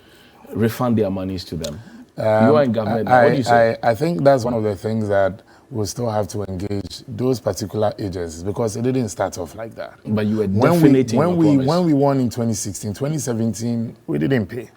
Refund their monies to them. You are in government. What do you say? I think that's one of the things that we'll still have to engage those particular agencies, because it didn't start off like that. But you were definiting when we won in 2016, 2017, we didn't pay.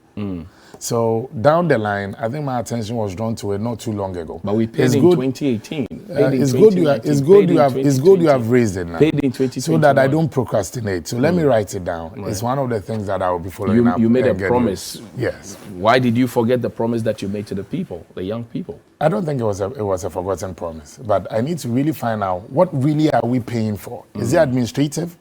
So down the line, I think my attention was drawn to it not too long ago. But we paid in 2018. It's good you have raised it now. Paid in 2020. So that I don't procrastinate. So let me write it down. Right. It's one of the things that I will be following up. You made a promise. Yes. Why did you forget the promise that you made to the people, the young people? I don't think it was a forgotten promise. But I need to really find out, what really are we paying for? Is it administrative?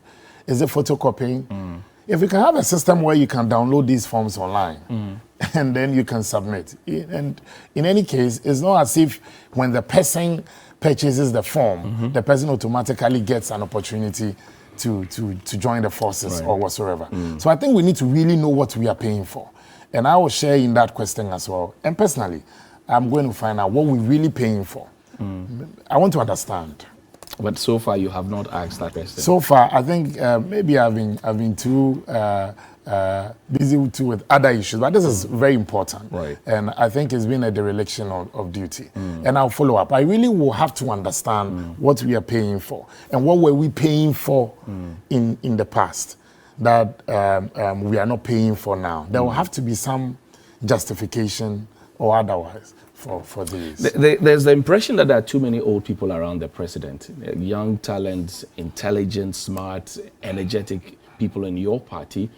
Is it photocopying? If we can have a system where you can download these forms online and then you can submit. And in any case, it's not as if when the person purchases the form, the person automatically gets an opportunity to join the forces or whatsoever. So I think we need to really know what we are paying for. And I will share in that question as well. And personally, I'm going to find out what we're really paying for. I want to understand. But so far, you have not asked that question. So far, I think maybe I've been too busy with other issues. But this is very important. Right. And I think it's been a dereliction of duty. And I'll follow up. I really will have to understand what we are paying for. And what were we paying for in the past that we are not paying for now. There will have to be some justification or otherwise for these. There's the impression that there are too many old people around the president. Young talents, intelligent, smart, energetic people in your party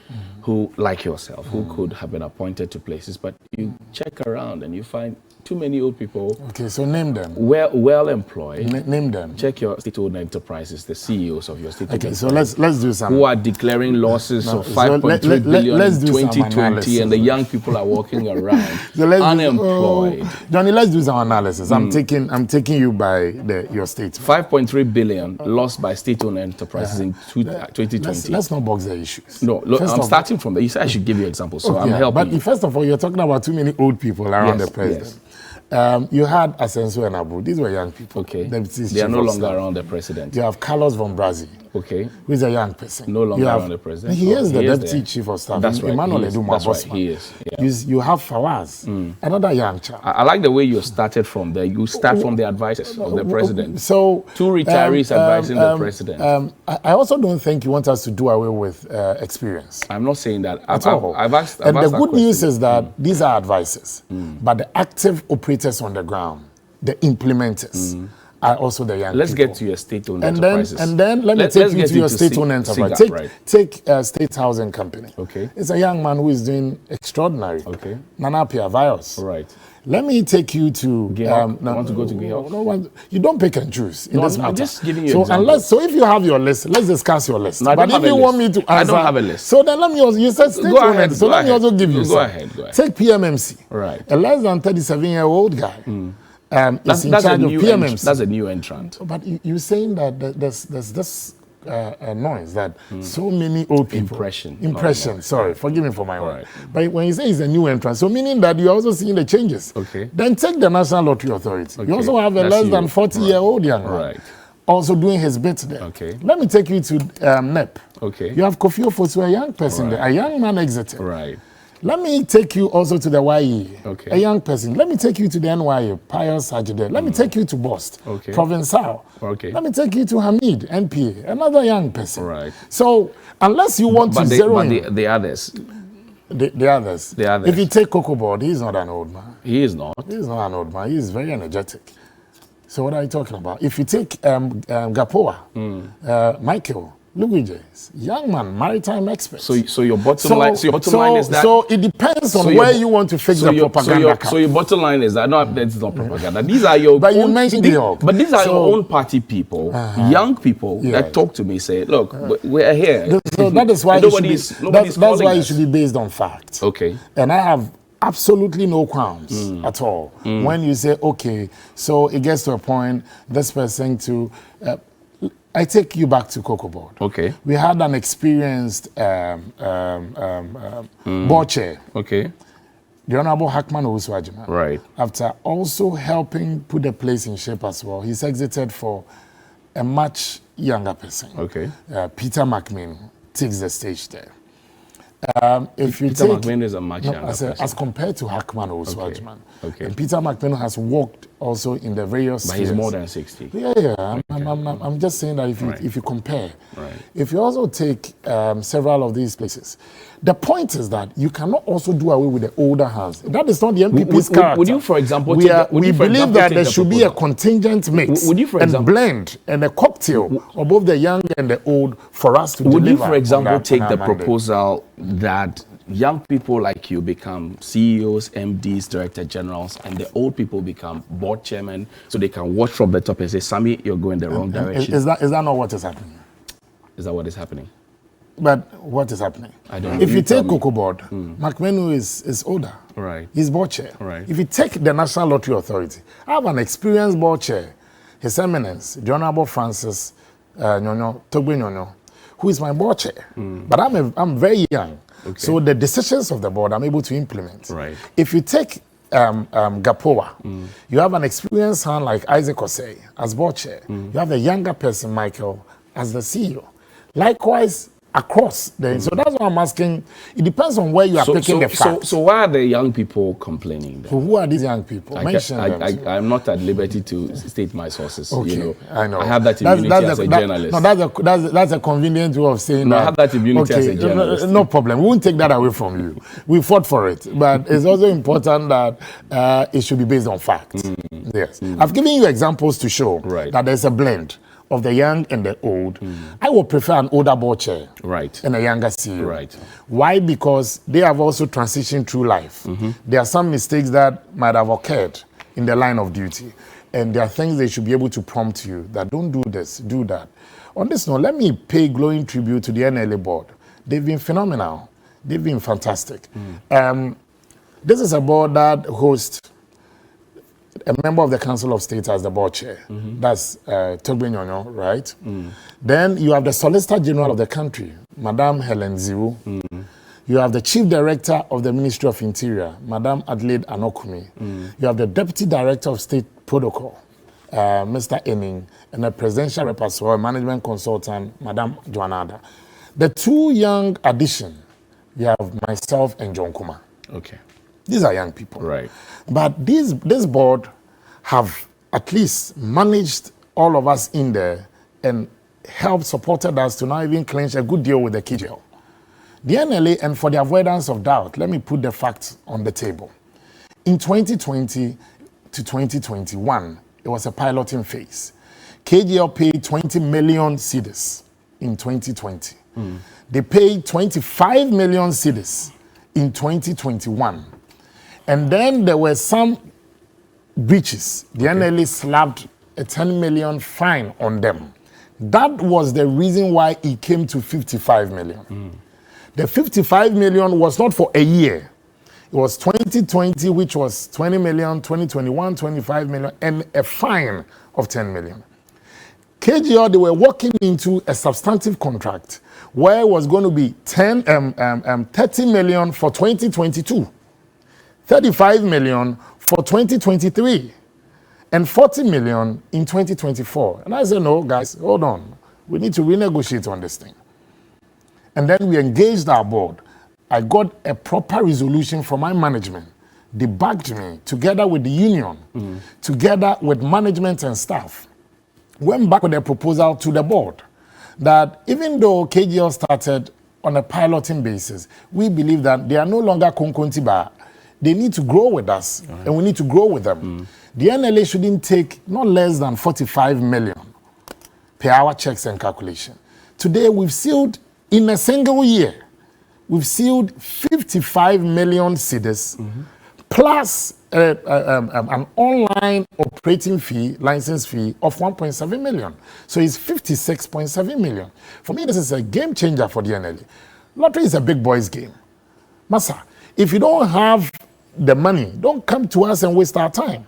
who, like yourself, who could have been appointed to places, but you check around and you find too many old people. Okay, so name them. Well employed. Name them. Check your state-owned enterprises, the CEOs of your state-owned enterprises. So let's do some. Who are declaring losses of 5.3 billion in 2020, and the young people are walking around unemployed. Johnny, let's do some analysis. I'm taking you by your statement. 5.3 billion lost by state-owned enterprises in 2020. Let's not box the issues. No, look, I'm starting from there. You said I should give you examples, so I'm helping. But first of all, you're talking about too many old people around the president. Yes. You had Asenso and Abu. These were young people. Okay. They are no longer around the president. You have Carlos von Brazil. Okay. Who is a young person. No longer around the president. He is the deputy chief of staff. That's right. Emmanuel That's right. He is. Yeah. You have Fawaz, another young child. I like the way you started from there. You start from the advisors of the president. So two retirees advising the president. I also don't think you want us to do away with experience. I'm not saying that at all. I've asked and the good news is that these are advisors, but the active operators on the ground, the implementers, are also the young Let's people. get to your state-owned enterprises. And then let me take you to your state-owned enterprise. Take State Housing Company. Okay. It's a young man who is doing extraordinary. Okay. Nana Piavayos. Right. Let me take you to... want to go to Gihok? No, you don't pick and choose in this matter. I'm just giving you examples. So if you have your list, let's discuss your list. No, but if you want me to answer... I don't have a list. So then let me also... You said state-owned, so let me also give you Go ahead. Take PMMC. Right. A less than 37-year-old guy. That's in charge of PMMC. That's a new entrant. But you're saying that there's this noise that so many old people... Impression, sorry, forgive me for my word. Right. But when you say it's a new entrant, so meaning that you're also seeing the changes. Okay. Then take the National Lottery Authority. Okay. You also have a less than 40-year-old young man. Right. Also doing his bit there. Okay. Let me take you to NEP. Okay. You have Kofi Ofosu, a young person there. A young man exited. Right. Let me take you also to the YE, okay. a young person. Let me take you to the NYE, Pius Ajide. Let me take you to Bost, okay. Provincial. Okay. Let me take you to Hamid, NPA, another young person. Right. So unless you want to zero in... the others. The others. The others. If you take Coco Board, he's not an old man. He is not. He's not an old man. He is very energetic. So what are you talking about? If you take Gapoa, Michael, Luigi's young man, maritime expert. So your bottom line. So your bottom line is that. So it depends on where you want to fix the propaganda. So your bottom line is that no, that's not propaganda. These are your. But you mentioned but these are your own party people, young people that talk to me say, look, we're here. So that is why that's why it should be based on facts. Okay. And I have absolutely no qualms at all when you say, okay, so it gets to a point, this person to. I take you back to Coco Board. Okay. We had an experienced board chair. Okay. The Honorable Hackman Owusu-Agyeman. Right. After also helping put the place in shape as well, he's exited for a much younger person. Okay. Peter McMahon takes the stage there. If you Peter McMahon is a much younger person. As compared to Hackman Owusu-Agyeman. Okay. And Peter McMahon has worked also in the various But he's more than 60. Yeah. I'm just saying that if you compare, if you also take several of these places, the point is that you cannot also do away with the older hands. That is not the MPP's character. Would you, for example, we believe that there should be a contingent mix and blend and a cocktail of both the young and the old for us to deliver. Would you, for example, take the proposal that young people like you become CEOs, MDs, Director Generals, and the old people become board chairmen, so they can watch from the top and say, Sammi, you're going the wrong direction? Is that not what is happening? Is that what is happening? But what is happening? I don't know. If you take Coco Board, McMenu is older. Right. He's board chair. Right. If you take the National Lottery Authority, I have an experienced board chair, His Eminence, the Honorable Francis Togbe Nyonyo, who is my board chair. But I'm very young. Okay. So the decisions of the board I'm able to implement. Right. If you take Gapoa, you have an experienced hand like Isaac Osei as board chair. You have a younger person, Michael, as the CEO. Likewise, across the so that's why I'm asking. It depends on where you are picking the facts. So why are the young people complaining then? So who are these young people? Mention them. I'm not at liberty to state my sources. Okay, you know, I know. I have that immunity as a journalist. No, that's a convenient way of saying that. I have that immunity as a journalist. No problem. We won't take that away from you. We fought for it, but it's also important that it should be based on facts. Yes, I've given you examples to show that there's a blend of the young and the old. I would prefer an older board chair and a younger CEO. Right. Why? Because they have also transitioned through life. There are some mistakes that might have occurred in the line of duty. And there are things they should be able to prompt you that don't do this, do that. On this note, let me pay glowing tribute to the NLA board. They've been phenomenal. They've been fantastic. This is a board that hosts a member of the Council of State as the board chair. That's Togbe Nyonyo, right? Then you have the Solicitor General of the country, Madame Helen Ziwu. You have the Chief Director of the Ministry of Interior, Madame Adelaide Anokumi. You have the Deputy Director of State Protocol, Mr. Ening, and the Presidential Rep as well, Management Consultant, Madame Joanada. The two young additions, you have myself and John Kuma. Okay. These are young people. Right. But this board have at least managed all of us in there and helped, supported us to now even clinch a good deal with the KGL. The NLA, and for the avoidance of doubt, let me put the facts on the table. In 2020 to 2021, it was a piloting phase. KGL paid 20 million cedis in 2020. They paid 25 million cedis in 2021. And then there were some breaches. The NLA slapped a 10 million fine on them. That was the reason why it came to 55 million. The 55 million was not for a year. It was 2020, which was 20 million, 2021, 25 million, and a fine of 10 million. KGL, they were walking into a substantive contract where it was going to be 30 million for 2022, 35 million for 2023, and 40 million in 2024. And I said, no, guys, hold on. We need to renegotiate on this thing. And then we engaged our board. I got a proper resolution from my management. They backed me together with the union, together with management and staff. Went back with a proposal to the board that even though KGL started on a piloting basis, we believe that they are no longer konkontiba. They need to grow with us, and we need to grow with them. The NLA shouldn't take not less than 45 million per hour checks and calculation. Today, we've sealed, in a single year, we've sealed 55 million cedis, plus an online operating fee, license fee of 1.7 million. So it's 56.7 million. For me, this is a game changer for the NLA. Lottery is a big boys game. Massa, if you don't have the money, don't come to us and waste our time.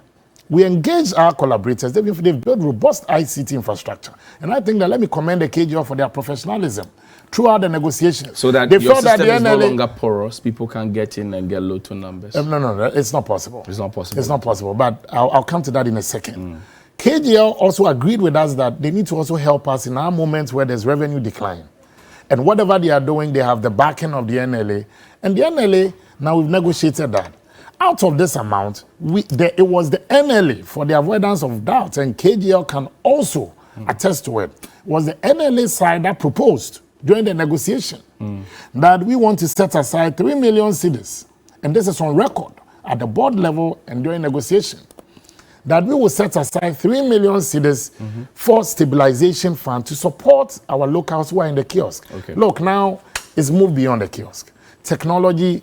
We engage our collaborators. They've built robust ICT infrastructure. And I think that, let me commend the KGL for their professionalism throughout the negotiations. So that they your felt system that is no longer porous. People can get in and get lotto numbers. No, it's not possible. It's not possible. It's not possible, but I'll come to that in a second. KGL also agreed with us that they need to also help us in our moments where there's revenue decline. And whatever they are doing, they have the backing of the NLA. And the NLA, now we've negotiated that. Out of this amount, it was the NLA, for the avoidance of doubt, and KGL can also attest to it, was the NLA side that proposed during the negotiation that we want to set aside 3 million cedis, and this is on record at the board level and during negotiation, that we will set aside 3 million cedis for stabilization fund to support our locals who are in the kiosk. Okay. Look, now it's moved beyond the kiosk. Technology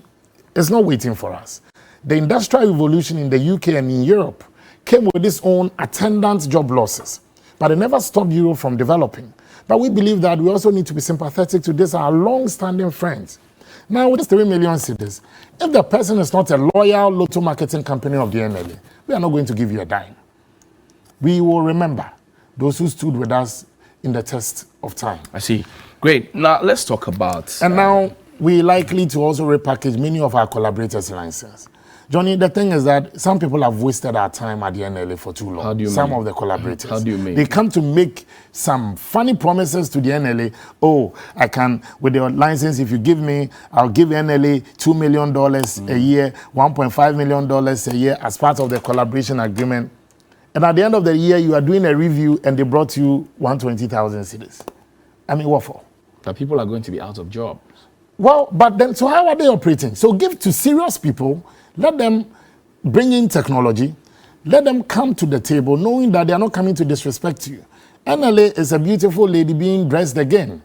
is not waiting for us. The industrial revolution in the UK and in Europe came with its own attendant job losses, but it never stopped Europe from developing. But we believe that we also need to be sympathetic to this, our long-standing friends. Now, with this 3 million cedis, if the person is not a loyal lotto marketing company of the NLA, we are not going to give you a dime. We will remember those who stood with us in the test of time. I see. Great. Now, let's talk about... And now, we're likely to also repackage many of our collaborators' licenses. Johnny, the thing is that some people have wasted our time at the NLA for too long. How do you some mean? of the collaborators. How do you mean? They come to make some funny promises to the NLA. Oh, I can, with your license, if you give me, I'll give NLA $2 million a year, $1.5 million a year as part of the collaboration agreement. And at the end of the year, you are doing a review and they brought you 120,000 cedis. I mean, what for? That people are going to be out of jobs. Well, but then, so how are they operating? So give to serious people. Let them bring in technology. Let them come to the table knowing that they are not coming to disrespect you. NLA is a beautiful lady being dressed again.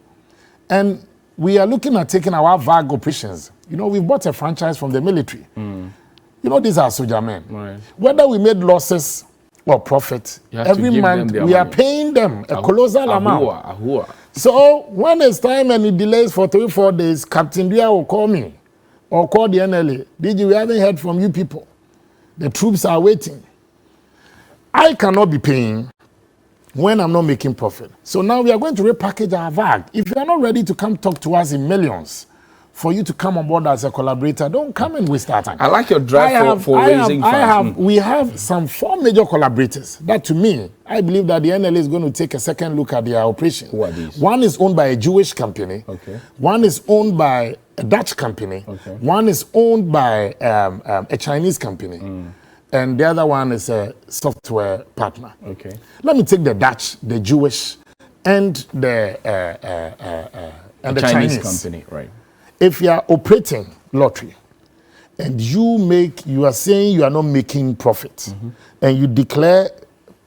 And we are looking at taking our VAG operations. You know, we bought a franchise from the military. You know, these are soldier men. Right. Whether we made losses or profit, every month we are paying them a colossal amount. So when it's time and it delays for 3-4 days, Captain Dia will call me. Or call the NLA. DG, we haven't heard from you people. The troops are waiting. I cannot be paying when I'm not making profit. So now we are going to repackage our VAG. If you are not ready to come talk to us in millions, for you to come on board as a collaborator, don't come and waste our time. I like your drive for raising funds. We have some 4 major collaborators. That, to me, I believe that the NLA is going to take a second look at their operation. Who are these? One is owned by a Jewish company. Okay. One is owned by a Dutch company. Okay. One is owned by a Chinese company. And the other one is a software partner. Okay. Let me take the Dutch, the Jewish, and the Chinese company, right? If you are operating lottery and you are saying you are not making profit and you declare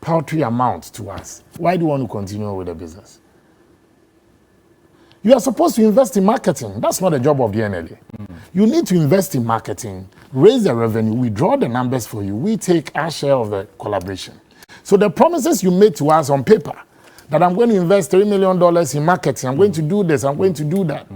paltry amounts to us, why do you want to continue with the business? You are supposed to invest in marketing. That's not the job of the NLA. You need to invest in marketing, raise the revenue, we draw the numbers for you, we take our share of the collaboration. So the promises you made to us on paper, that I'm going to invest $3 million in marketing, I'm going to do this, I'm going to do that,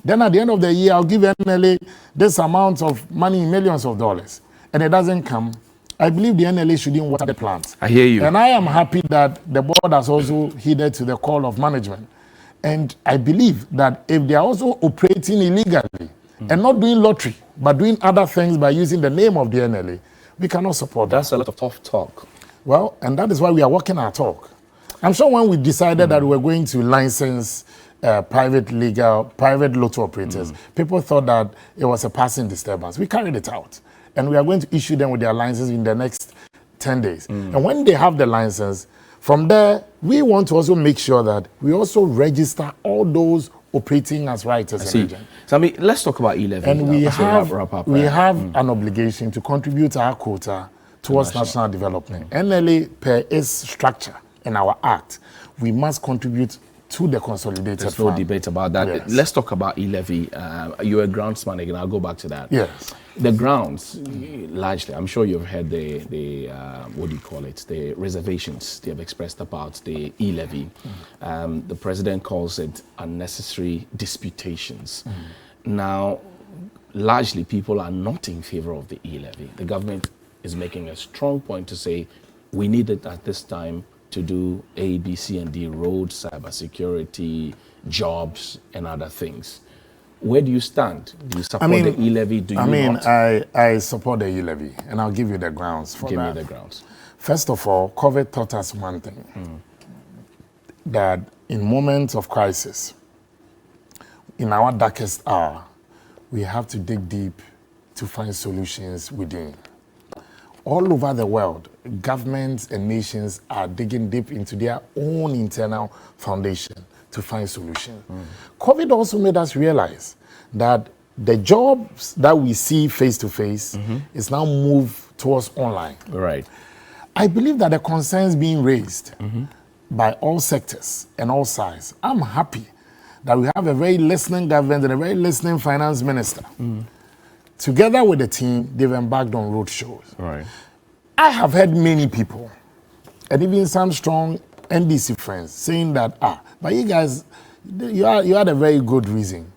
Then at the end of the year, I'll give NLA this amount of money in millions of dollars, and it doesn't come. I believe the NLA shouldn't water the plants. I hear you. And I am happy that the board has also heeded to the call of management. And I believe that if they are also operating illegally and not doing lottery, but doing other things by using the name of the NLA, we cannot support that. That's a lot of tough talk. Well, and that is why we are walking our talk. I'm sure when we decided that we were going to license private lotto operators, people thought that it was a passing disturbance. We carried it out. And we are going to issue them with their licenses in the next 10 days. And when they have the license, from there, we want to also make sure that we also register all those operating as writers and agents. Sammi, let's talk about E-levy. And we have an obligation to contribute our quota towards national development. NLA, per its structure in our act, we must contribute to the consolidated There's fund. no debate about that. Yes. Let's talk about E-levy. You're a groundsman again. I'll go back to that. Yes. The grounds, largely, I'm sure you've heard the what do you call it? The reservations they have expressed about the E-levy. The president calls it unnecessary disputations. Now, largely, people are not in favor of the E-levy. The government is making a strong point to say we need it at this time to do A, B, C, and D, roads, cybersecurity, jobs, and other things. Where do you stand? Do you support the E-levy? Do you not? I support the E-levy, and I'll give you the grounds for that. Give me the grounds. First of all, COVID taught us one thing, that in moments of crisis, in our darkest hour, we have to dig deep to find solutions within. All over the world, governments and nations are digging deep into their own internal foundation to find solutions. COVID also made us realize that the jobs that we see face to face is now moved towards online. Right. I believe that the concerns being raised by all sectors and all sides, I'm happy that we have a very listening government and a very listening finance minister. Together with the team, they've embarked on road shows. Right. I have heard many people, and even some strong NDC friends, saying that, but you guys, you had a very good reason.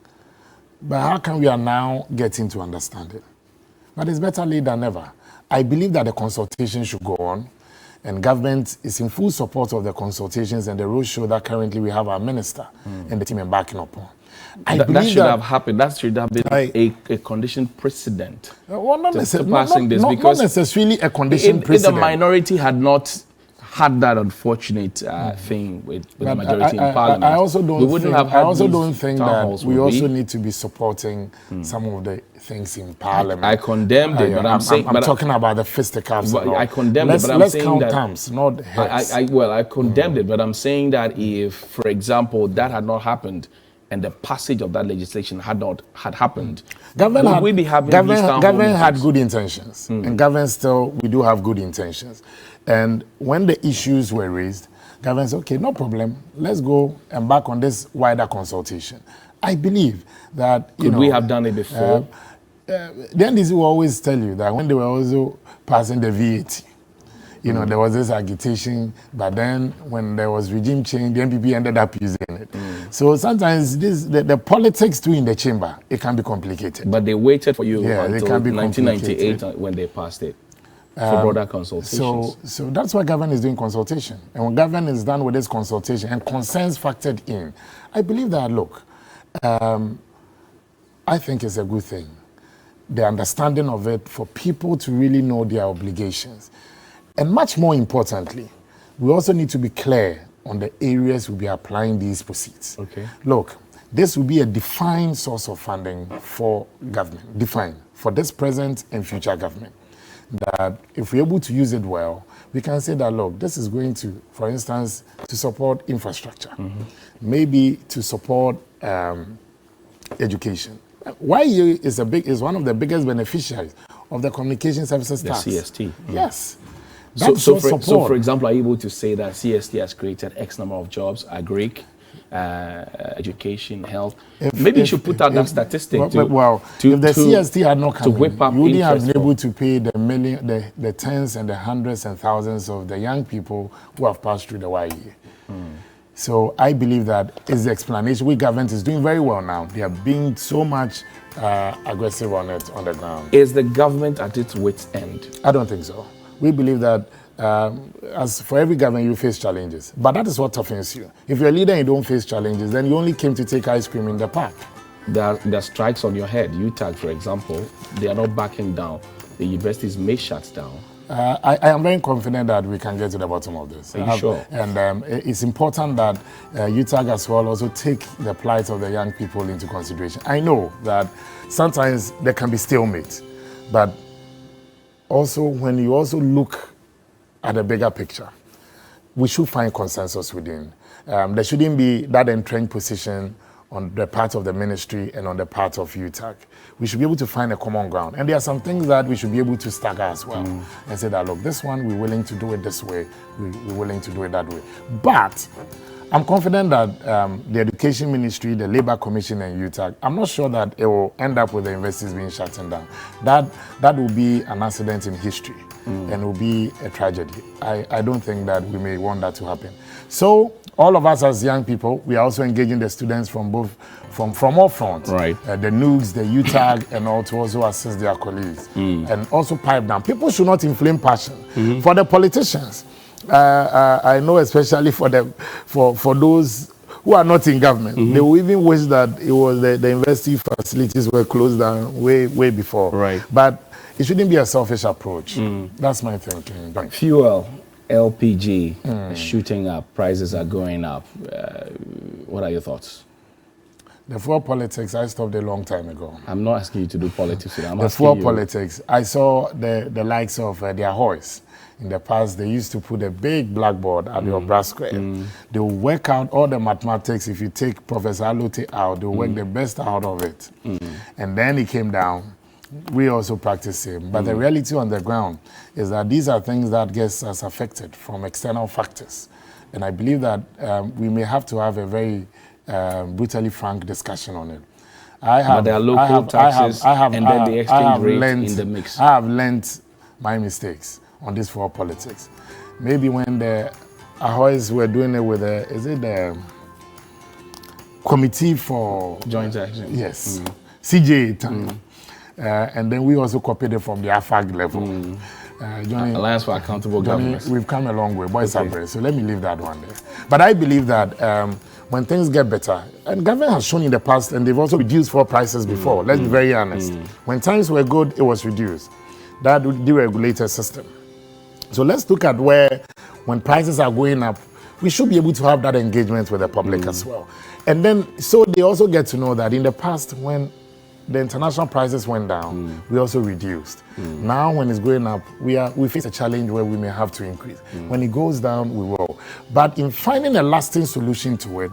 But how come we are now getting to understand it? But it's better late than never. I believe that the consultation should go on, and government is in full support of the consultations and the roadshow that currently we have our minister and the team embarking upon. That should have happened. That should have been a condition precedent. Well, not because necessarily a condition precedent. If the minority had not had that unfortunate thing with the majority in Parliament, I also don't think that we also need need to be supporting some of the things in Parliament. I condemned it, but I'm saying... I'm talking about the fisticuffs. I condemned it, but I'm saying that... Let's count terms, not heads. I condemned it, but I'm saying that if, for example, that had not happened, and the passage of that legislation had happened, government had good intentions, and we do have good intentions. And when the issues were raised, government said, okay, no problem, let's go embark on this wider consultation. I believe that, Could we have done it before? The NDC will always tell you that when they were also passing the VAT, there was this agitation, but then when there was regime change, the NPP ended up using it. So sometimes the politics too in the chamber, it can be complicated. But they waited for you until it can be 1998 when they passed it for broader consultations. So that's why government is doing consultation. And when government is done with this consultation and concerns factored in, I believe that, look, I think it's a good thing. The understanding of it for people to really know their obligations. And much more importantly, we also need to be clear on the areas we'll be applying these proceeds. Okay. Look, this will be a defined source of funding for government, defined for this present and future government. That if we're able to use it well, we can say that, look, this is going to, for instance, to support infrastructure, maybe to support education. YE is one of the biggest beneficiaries of the communication services tax. The CST. Yes. So for example, are you able to say that CST has created X number of jobs, agric, education, health? Maybe you should put out that statistic if the CST had not come in, you wouldn't have been able to pay the tens and the hundreds and thousands of the young people who have passed through the YE. So I believe that is the explanation. We government is doing very well now. They are being so much aggressive on it on the ground. Is the government at its wit's end? I don't think so. We believe that as for every government, you face challenges. But that is what toughens you. If you're a leader and you don't face challenges, then you only came to take ice cream in the park. There are strikes on your head. UTAG, for example, they are not backing down. The universities may shut down. I am very confident that we can get to the bottom of this. Are you sure? And it's important that UTAG as well also take the plight of the young people into consideration. I know that sometimes there can be stalemate, but also when you also look at the bigger picture, we should find consensus within. There shouldn't be that entrenched position on the part of the ministry and on the part of UTAG. We should be able to find a common ground. And there are some things that we should be able to stagger as well and say that, look, this one, we're willing to do it this way, we're willing to do it that way. But I'm confident that the Education Ministry, the Labour Commission and UTAG, I'm not sure that it will end up with the universities being shut down. That will be an accident in history and it will be a tragedy. I don't think that we may want that to happen. So all of us as young people, we are also engaging the students from all fronts. Right. The NUGs, the UTAG, and all to also assist their colleagues. And also pipe down. People should not inflame passion. For the politicians, I know especially for those who are not in government, they will even wish that it was the university facilities were closed down way before. Right. But it shouldn't be a selfish approach. That's my thinking. Fuel, LPG, shooting up, prices are going up. What are your thoughts? The fuel politics, I stopped a long time ago. I'm not asking you to do politics. The fuel politics, I saw the likes of their Hoys. In the past, they used to put a big blackboard at your brass square. They will work out all the mathematics. If you take Professor Alote out, they will work the best out of it. And then it came down. We also practice it. But the reality on the ground is that these are things that get us affected from external factors. And I believe that we may have to have a very brutally frank discussion on it. But there are local taxes and then the exchange rate in the mix. I have learned my mistakes on this for politics. Maybe when the Ahoys were doing it with the Committee for Joint Action? Yes, CJ time. And then we also copied it from the AFAG level. Johnny, Alliance for Accountable Government. We've come a long way, boys are brave, so let me leave that one there. But I believe that when things get better, and government has shown in the past, and they've also reduced fuel prices before, let's be very honest. When times were good, it was reduced. That deregulated system. So let's look at where, when prices are going up, we should be able to have that engagement with the public as well. And then, so they also get to know that in the past, when the international prices went down, we also reduced. Now, when it's going up, we face a challenge where we may have to increase. When it goes down, we will. But in finding a lasting solution to it,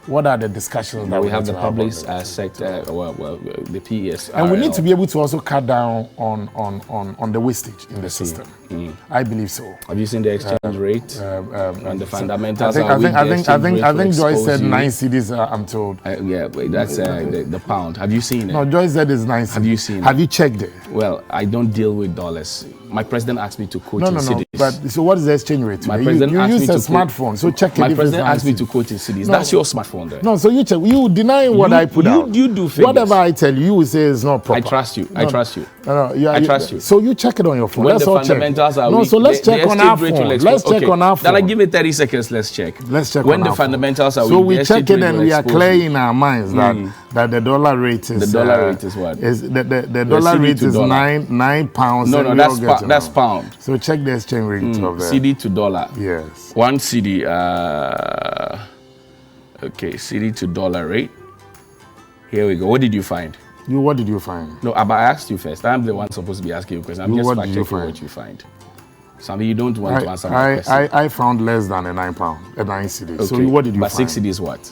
what are the discussions that we have? The public sector, the PES, and we need to be able to also cut down on the wastage in the system. I believe so. Have you seen the exchange rate and the fundamentals? I think Joyce said 9 cedis. I'm told. Yeah, that's the pound. Have you seen it? No, Joyce said it's 9 cedis. Have you seen it? Have you checked it? Well, I don't deal with dollars. My president asked me to quote in cedis. But so what is the exchange rate? My president you asked use me a to smartphone, so check it. My president asked me to quote in cedis. That's your smartphone there. No, so you check. You deny what I put out. You do figures. Whatever I tell you, you will say it's not proper. I trust you. I trust you. I trust you. So you check it on your phone. When let's the all fundamentals check. are No, weak, so let's check on our phone. Let's check on our phone. Then I give it 30 seconds. Let's check. Let's check when on the our fundamentals phone. are So weak. we check it and we are clear in our minds that the dollar rate is. The dollar rate is what? The dollar rate is £9. No, that's pound. So check the exchange rate of CD to dollar. Yes. 1 CD. Okay, CD to dollar rate. Here we go. What did you find? What did you find? No, but I asked you first. I'm the one supposed to be asking you a question. I'm just fact checking what you find. Sammi, you don't want to answer my question. I found less than a £9, a 9 CD. Okay. So what did you find? But 6 CD is what?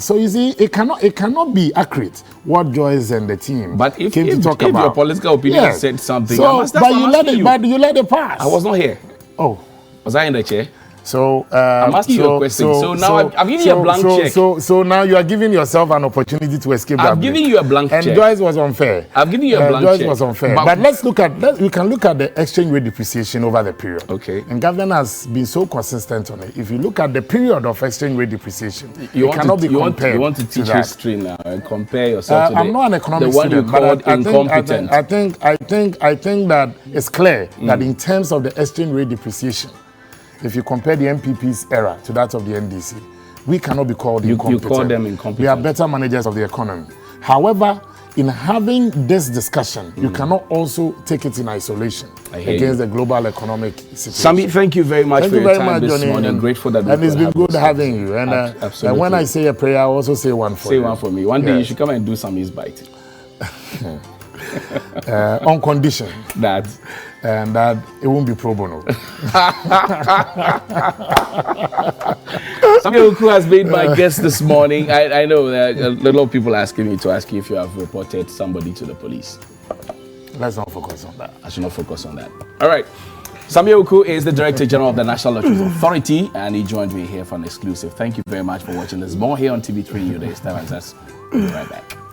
So you see, it cannot be accurate what Joyce and the team came to talk about. If your political opinion said something, but you let it pass. I was not here. Oh. Was I in the chair? So I'm asking you a question. So now I've given you a blank check. So now you are giving yourself an opportunity to escape. I've given you a blank check. And Joyce was unfair. I've given you a blank check. Joyce was unfair. But we can look at the exchange rate depreciation over the period. Okay. And government has been so consistent on it. If you look at the period of exchange rate depreciation, it cannot be compared. You want to teach history now and compare yourself to I'm not an economic the one student, you called incompetent. I think that it's clear that in terms of the exchange rate depreciation, if you compare the MPP's era to that of the NDC, we cannot be called incompetent. You call them incompetent. We are better managers of the economy. However, in having this discussion, you cannot also take it in isolation against the global economic situation. Sammi, thank you very much for your time this morning. I'm grateful that and it's been good having you. And when I say a prayer, I also say one for you. Say one for me. One day you should come and do Sammi's bite. On condition that it won't be pro bono. Sammi Awuku has been my guest this morning. I know that a lot of people asking me to ask you if you have reported somebody to the police. Let's not focus on that. I should not focus on that. All right. Sammi Awuku is the Director General of the National Lotteries Authority, and he joined me here for an exclusive. Thank you very much for watching. There's more here on TV3Newday. Stay with us. We'll be right back.